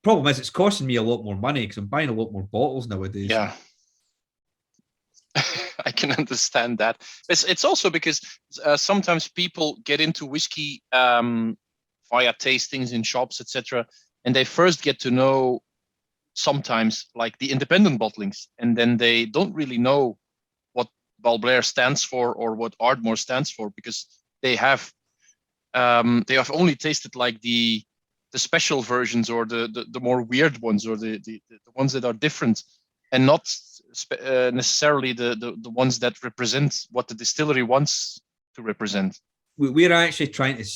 Problem is it's costing me a lot more money because I'm buying a lot more bottles nowadays. Yeah. I can understand that. It's also because sometimes people get into whiskey via tastings in shops, etc., and they first get to know sometimes like the independent bottlings, and then they don't really know what Balblair stands for or what Ardmore stands for, because they have only tasted like the special versions or the more weird ones, or the ones that are different, and not necessarily the ones that represent what the distillery wants to represent. We're actually trying to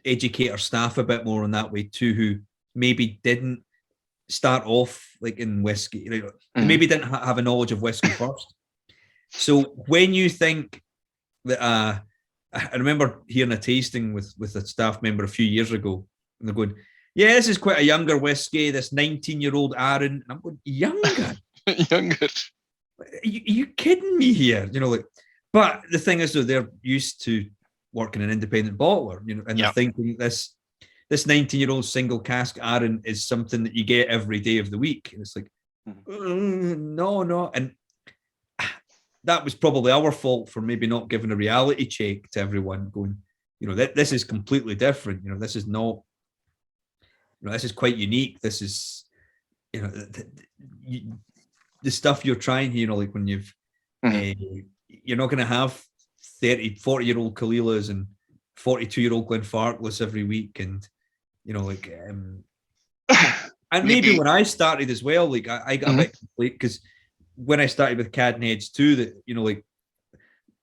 educate our staff a bit more in that way too, who maybe didn't start off like in whiskey, maybe didn't have a knowledge of whiskey first. So when you think that, I remember hearing a tasting with a staff member a few years ago, and they're going, yeah, this is quite a younger whiskey. This 19-year-old Aaron, and I'm going younger. Younger. Are you kidding me here? But the thing is, though, they're used to working an independent bottler, and they're thinking this 19-year-old single cask Aaron is something that you get every day of the week. And it's like, no. And that was probably our fault for maybe not giving a reality check to everyone going, this is completely different. This is not, this is quite unique. This is, the stuff you're trying here, like when you've, you're not going to have 30, 40-year-old Caol Ilas and 42-year-old Glenfarclas every week. And, and maybe when I started as well, like I got a bit complete because when I started with Cadenheads too, that,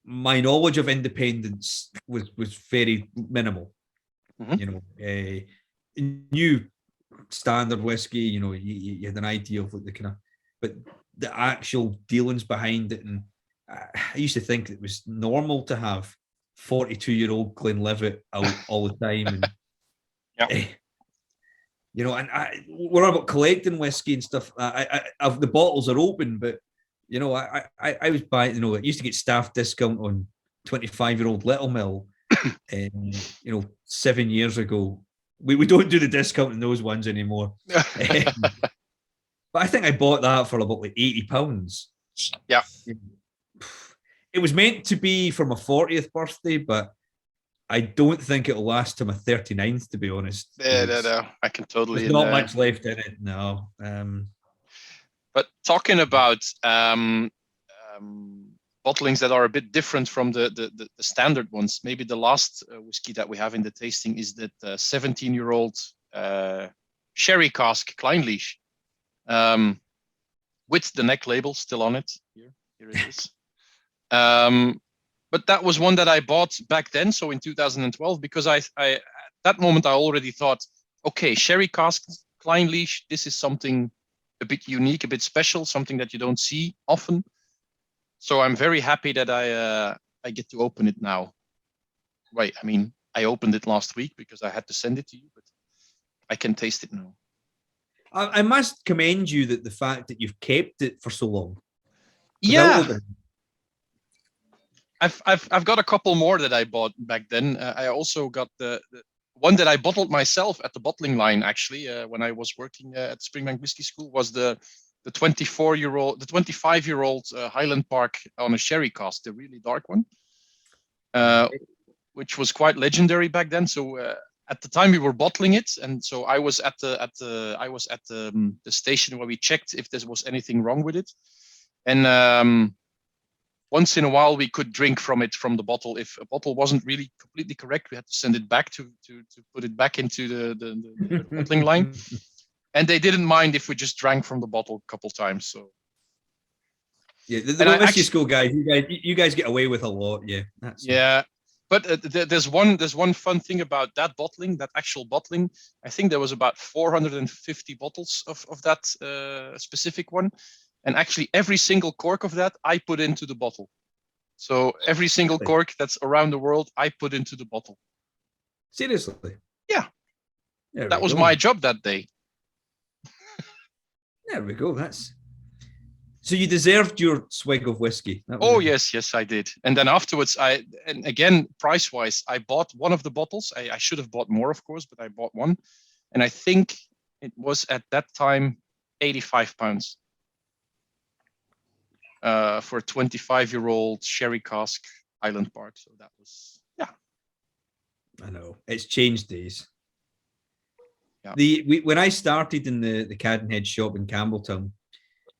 my knowledge of independence was very minimal. New standard whiskey, you had an idea of what the kind of, but the actual dealings behind it. And I used to think it was normal to have 42-year-old Glenlivet out all the time. And, and we're about collecting whiskey and stuff. The bottles are open, but I was buying. I used to get staff discount on 25-year-old Little Mill, 7 years ago. We don't do the discount in those ones anymore. But I think I bought that for about like £80. Yeah. It was meant to be for my 40th birthday, but I don't think it'll last to my 39th, to be honest. No. I can totally. There's not much left in it, no. But talking about bottlings that are a bit different from the standard ones, maybe the last whiskey that we have in the tasting is that 17-year-old Sherry Cask Clynelish, with the neck label still on it. Here it is. But that was one that I bought back then, so in 2012, because I at that moment I already thought, okay, Sherry Cask Clynelish, this is something a bit unique, a bit special, something that you don't see often. So I'm very happy that I get to open it now. Right, I mean, I opened it last week because I had to send it to you, but I can taste it now. I must commend you that the fact that you've kept it for so long. Yeah. I've got a couple more that I bought back then. I also got the one that I bottled myself at the bottling line, actually, when I was working at Springbank Whiskey School, was the 25-year-old Highland Park on a sherry cask, the really dark one, which was quite legendary back then. So at the time we were bottling it, and so I was at the station where we checked if there was anything wrong with it, and once in a while we could drink from the bottle. If a bottle wasn't really completely correct, we had to send it back to put it back into the bottling line. And they didn't mind if we just drank from the bottle a couple times. So yeah, the whiskey school guys, you guys get away with a lot. Yeah, but there's one fun thing about that bottling, that actual bottling. I think there was about 450 bottles of that specific one, and actually every single cork of that I put into the bottle. So every single cork that's around the world, I put into the bottle. Seriously? Yeah. That was my job that day. There we go. So you deserved your swig of whiskey. Yes, I did. And then afterwards, and again, price-wise, I bought one of the bottles. I should have bought more, of course, but I bought one. And I think it was at that time £85 for a 25-year-old sherry cask Highland Park. So that was, I know. It's changed days. Yeah. When I started in the Cadenhead shop in Campbelltown,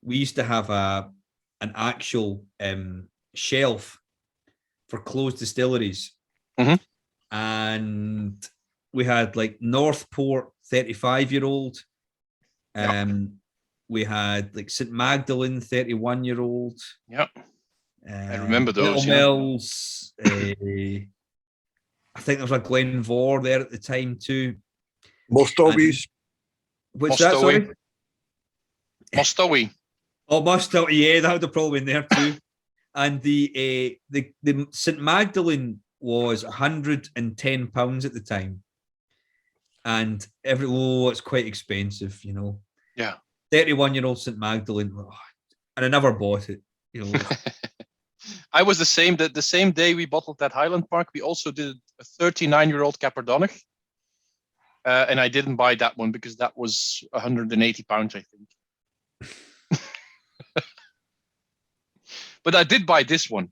we used to have an actual shelf for closed distilleries, and we had like Northport 35-year-old, we had like St Magdalene 31-year-old. Yeah, I remember those. Little Mills. I think there was a Glenvore there at the time too. Mostowies. What's that, sorry? Mostowi. Oh, Mostowi, yeah, that would have probably been there too. And the St Magdalene was £110 at the time. and it's quite expensive, you know. Yeah. 31-year-old St. Magdalene, and I never bought it, you know. I was the same. The same day we bottled that Highland Park, we also did a 39-year-old Caperdonach. And I didn't buy that one because that was 180 pounds, I think. But I did buy this one.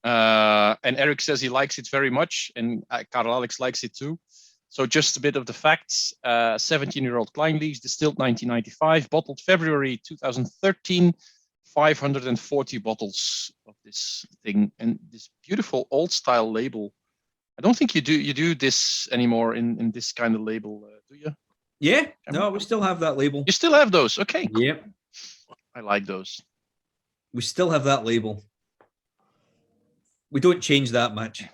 And Eric says he likes it very much, and Caol Ila likes it too. So just a bit of the facts. 17-year-old Clynelish, distilled 1995, bottled February 2013, 540 bottles of this thing. And this beautiful old style label. I don't think you do this anymore in this kind of label, do you? Yeah, no, we still have that label. You still have those? Okay. Cool. Yep. I like those. We still have that label. We don't change that much.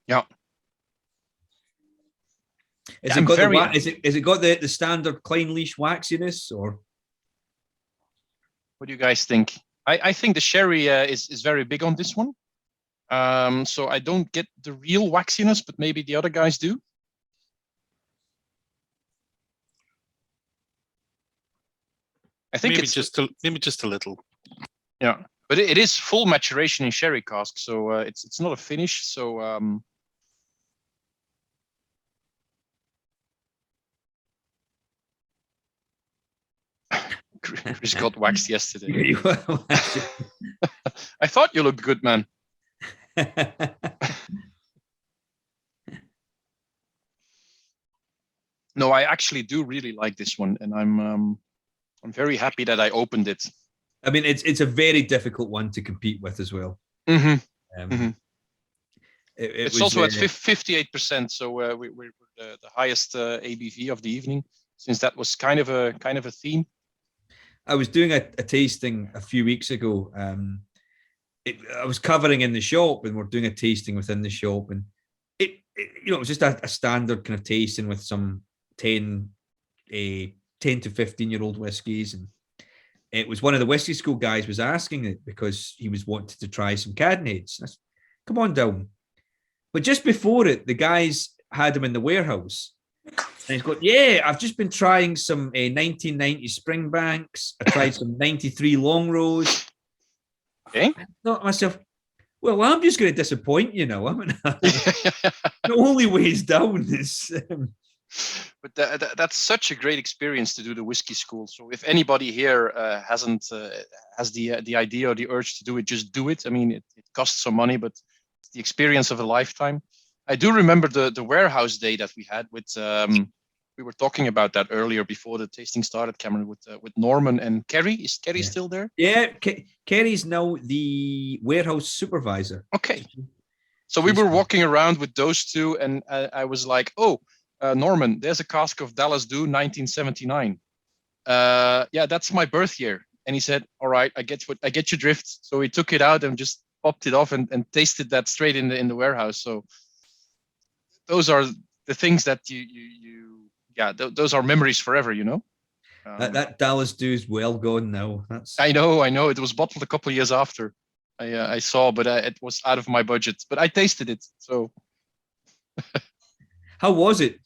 Yeah. Has it got the standard Clynelish waxiness, or what do you guys think? I think the sherry is very big on this one. So I don't get the real waxiness, but maybe the other guys do. I think maybe just a little. Yeah, but it is full maturation in sherry cask, so it's not a finish. So Chris got waxed yesterday. I thought you looked good, man. No, I actually do really like this one, and I'm very happy that I opened it. I mean, it's a very difficult one to compete with as well. Mm-hmm. It's also at 58%, so we're the highest ABV of the evening, since that was kind of a theme. I was doing a tasting a few weeks ago. I was covering in the shop, and we're doing a tasting within the shop, and it was just a standard kind of tasting with some 10 to 15-year-old whiskies, and it was one of the whiskey school guys was asking it because he was wanting to try some Cadenheads. I said, come on down. But just before it, the guys had him in the warehouse. And he's going, yeah, I've just been trying some 1990 Springbanks. I tried some 93 Longrows. Okay. I thought to myself, well, I'm just going to disappoint you now. I mean, the only ways down is... But that's such a great experience to do the whiskey school. So if anybody here has the idea or the urge to do it, just do it. I mean, it costs some money, but it's the experience of a lifetime. I do remember the warehouse day that we had with. We were talking about that earlier before the tasting started, Cameron, with Norman and Kerry. Is Kerry still there? Yeah, Kerry's now the warehouse supervisor. Okay. So we were walking around with those two, and I was like, oh, Norman, there's a cask of Dallas Dew 1979. Yeah, that's my birth year. And he said, all right, I get your drift. So we took it out and just popped it off and tasted that straight in the warehouse. So those are the things that those are memories forever, you know. That Dallas Dew is well gone now. I know. It was bottled a couple of years after. I saw, but it was out of my budget. But I tasted it. So how was it?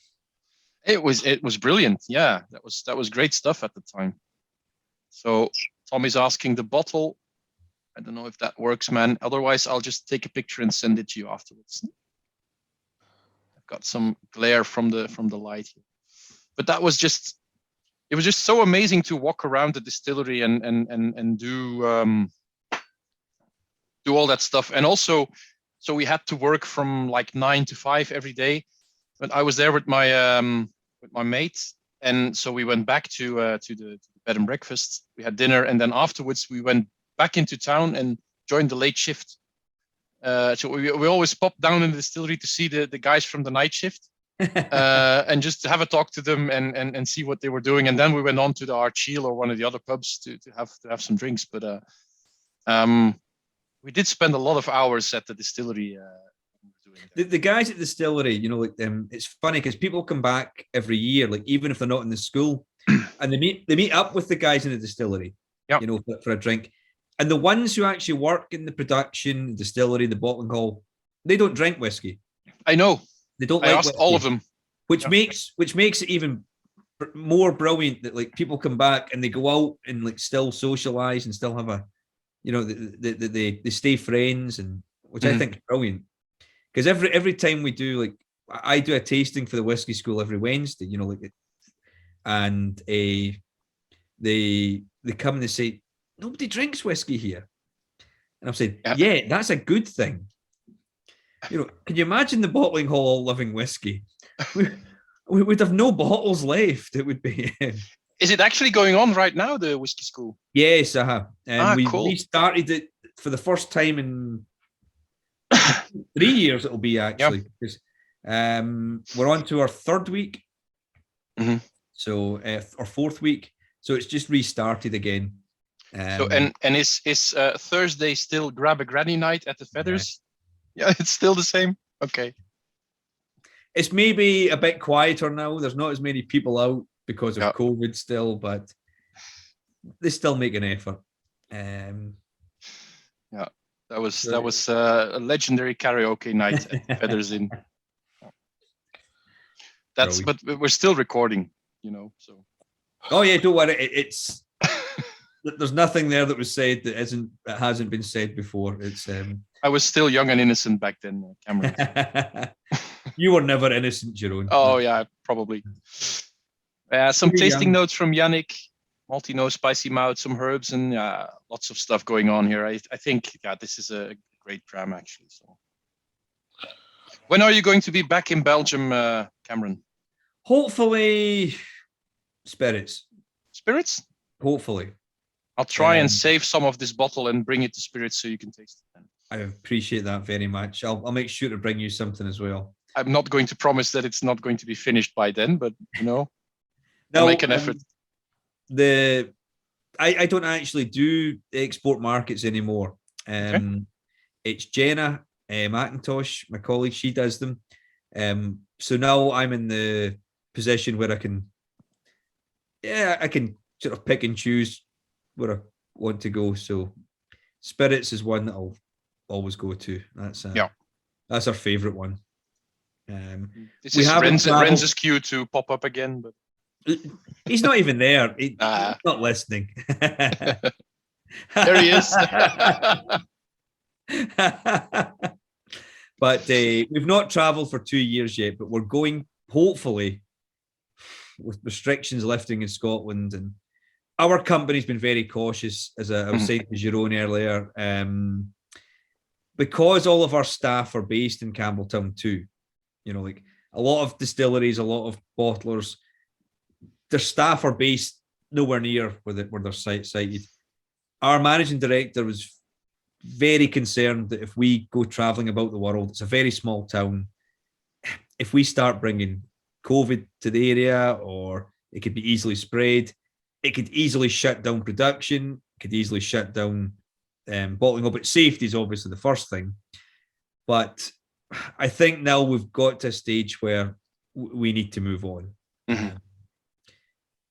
It was brilliant. Yeah, that was great stuff at the time. So Tommy's asking the bottle. I don't know if that works, man. Otherwise, I'll just take a picture and send it to you afterwards. I've got some glare from the light here. But it was just so amazing to walk around the distillery and do all that stuff. And also, so we had to work from like 9 to 5 every day. But I was there with my mates, and so we went back to the bed and breakfast. We had dinner, and then afterwards we went back into town and joined the late shift. So we always pop down in the distillery to see the guys from the night shift, and just have a talk to them and see what they were doing. And then we went on to the Archil or one of the other pubs to have some drinks. But we did spend a lot of hours at the distillery. The guys at the distillery, you know, like it's funny because people come back every year, like even if they're not in the school, and they meet up with the guys in the distillery, you know, for a drink. And the ones who actually work in the production, the distillery, the bottling hall, they don't drink whiskey. I know. They don't. I asked all of them. which makes it even more brilliant that like people come back and they go out and like still socialize and still have a, you know, they stay friends, and which I think is brilliant. Because every time we do, like, I do a tasting for the whiskey school every Wednesday, you know, like, and they come and they say, nobody drinks whiskey here. And I've said, yeah, that's a good thing. You know, can you imagine the bottling hall all loving whiskey? We would have no bottles left. It would be. Is it actually going on right now, the whiskey school? Yes, and we cool. restarted it for the first time in 3 years. It'll be actually because we're on to our third week, so our fourth week. So it's just restarted again. So and is Thursday still grab a granny night at the Feathers? Yeah, it's still the same. Okay. It's maybe a bit quieter now. There's not as many people out because of COVID still, but they still make an effort. That was a legendary karaoke night at the Feathers Inn. That's but we're still recording, you know. So. Oh yeah, don't worry. It's there's nothing there that was said that hasn't been said before. It's I was still young and innocent back then, Cameron. You were never innocent, Jerome. Oh yeah, probably. Some tasting notes from Yannick. Malty nose, spicy mouth, some herbs, and lots of stuff going on here. I think this is a great dram actually. So, when are you going to be back in Belgium, Cameron? Hopefully, spirits. Spirits? Hopefully. I'll try and save some of this bottle and bring it to spirits so you can taste it then. I appreciate that very much. I'll make sure to bring you something as well. I'm not going to promise that it's not going to be finished by then, but you know, no, I'll make an effort. I don't actually do export markets anymore. It's Jenna McIntosh, my colleague, she does them. So now I'm in the position where I can sort of pick and choose where I want to go. So spirits is one that I'll always go to. That's our favorite one. This is Renz's cue to pop up again, but he's not even there. He's not listening. There he is. But we've not traveled for 2 years yet, but we're going, hopefully, with restrictions lifting in Scotland. And our company's been very cautious, as I was saying to Jerome earlier, because all of our staff are based in Campbelltown too. You know, like a lot of distilleries, a lot of bottlers, their staff are based nowhere near where they're sited. Our managing director was very concerned that if we go traveling about the world, it's a very small town. If we start bringing COVID to the area, or it could be easily spread, it could easily shut down production, could easily shut down bottling up. But safety is obviously the first thing. But I think now we've got to a stage where we need to move on.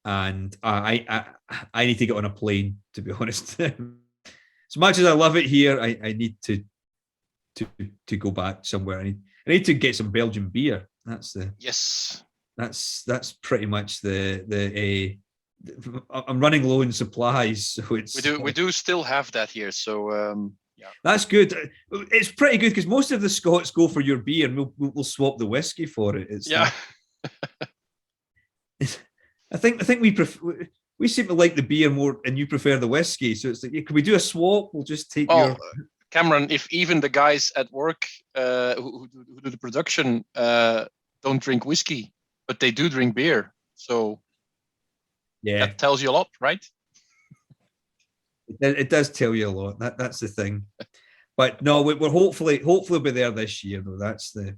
And I need to get on a plane, to be honest. As much as I love it here, I need to go back somewhere. I need to get some Belgian beer. That's pretty much the I'm running low in supplies, so it's we do still have that here. So that's good. It's pretty good because most of the Scots go for your beer, and we'll swap the whiskey for it. I think we seem to like the beer more, and you prefer the whiskey. So it's like, can we do a swap? We'll just take your. Cameron, if even the guys at work who do the production don't drink whiskey, but they do drink beer, so that tells you a lot, right? It does tell you a lot. That's the thing. But no, we're hopefully be there this year. Though that's the.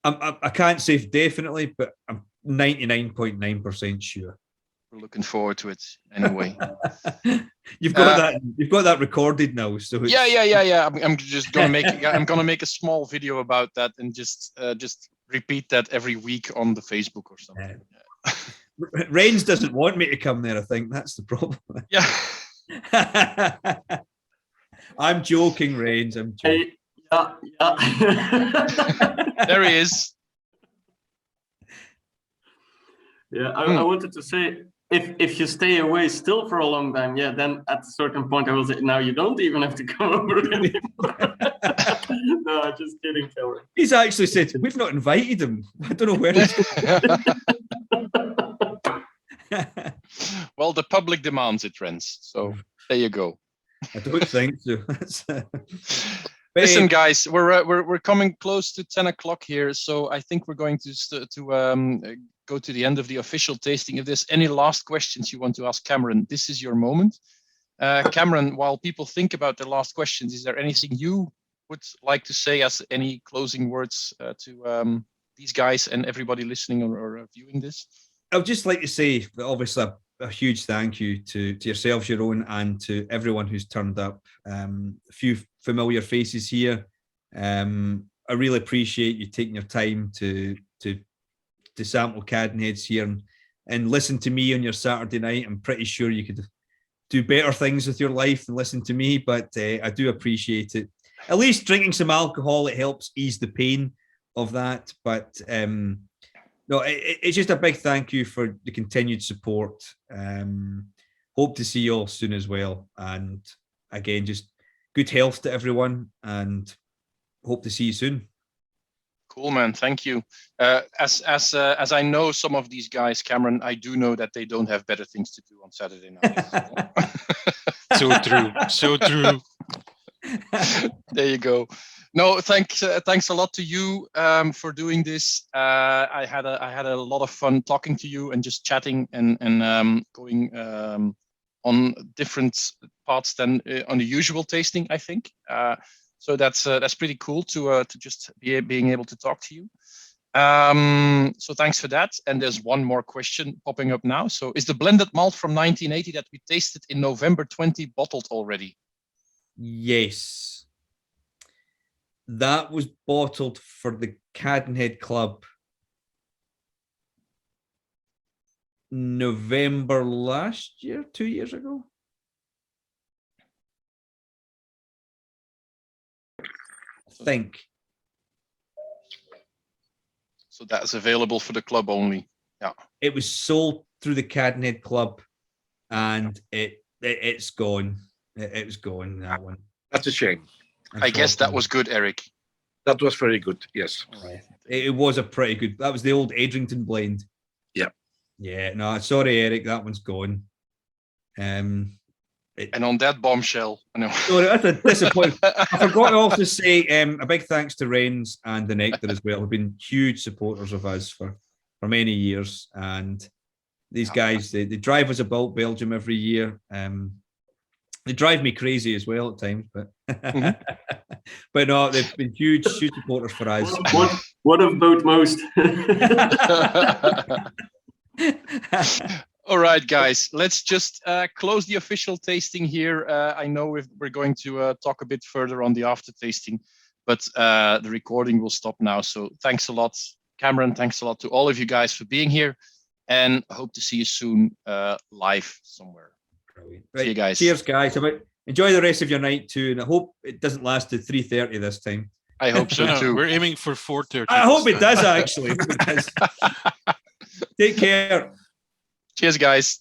I can't say definitely, but I'm 99.9% sure. We're looking forward to it anyway. You've got that recorded now, so it's... yeah. I'm just gonna make a small video about that and just repeat that every week on the Facebook or something. Rains doesn't want me to come there. I think that's the problem. Yeah. I'm joking, Rains. I'm joking. Yeah. There he is. Yeah, I wanted to say, if you stay away still for a long time, yeah, then at a certain point I will say, now you don't even have to come over anymore. No, just kidding, Cameron. He's actually said, we've not invited him. I don't know where he's Well, the public demands it, Rens. So there you go. I don't think so. Listen, guys, we're coming close to 10 o'clock here, so I think we're going to go to the end of the official tasting. If there's any last questions you want to ask Cameron, this is your moment. Cameron, while people think about their last questions, is there anything you would like to say as any closing words to these guys and everybody listening or viewing this? I would just like to say, obviously, a huge thank you to yourself, Jeroen, and to everyone who's turned up. A few familiar faces here. I really appreciate you taking your time to sample Cadenheads here and listen to me on your Saturday night. I'm pretty sure you could do better things with your life than listen to me, but I do appreciate it. At least drinking some alcohol, it helps ease the pain of that. But no, it's just a big thank you for the continued support. Hope to see you all soon as well. And again, just good health to everyone and hope to see you soon. Cool, man. Thank you. As I know some of these guys, Cameron, I do know that they don't have better things to do on Saturday night. So true. So true. There you go. No, thanks a lot to you for doing this. I had a lot of fun talking to you and just chatting and going on different parts than on the usual tasting, I think. So that's pretty cool to just being able to talk to you. So thanks for that. And there's one more question popping up now. So is the blended malt from 1980 that we tasted in November 20 bottled already? Yes. That was bottled for the Cadenhead Club November last year, 2 years ago. I think. So that's available for the club only. Yeah. It was sold through the Cadenhead Club and it's gone. It was gone, that one. That's a shame. I guess that was good, Eric. That was very good, yes. It was a pretty good. That was the old Adrington blend. Yeah. Yeah, no, sorry, Eric, that one's gone. And on that bombshell, I know. Sorry, that's a disappointment. I forgot to also say a big thanks to Rennes and the Nectar as well, who've been huge supporters of us for many years. And these guys, they drive us about Belgium every year. They drive me crazy as well at times, but but no, they've been huge supporters for us. What about most? All right, guys, let's just close the official tasting here. I know we're going to talk a bit further on the after tasting, but the recording will stop now. So thanks a lot, Cameron. Thanks a lot to all of you guys for being here, and I hope to see you soon live somewhere. Right. See you guys. Cheers, guys. Enjoy the rest of your night too, and I hope it doesn't last to 3:30 this time. I hope so too. We're aiming for 4:30. I hope it does actually. Take care. Cheers, guys.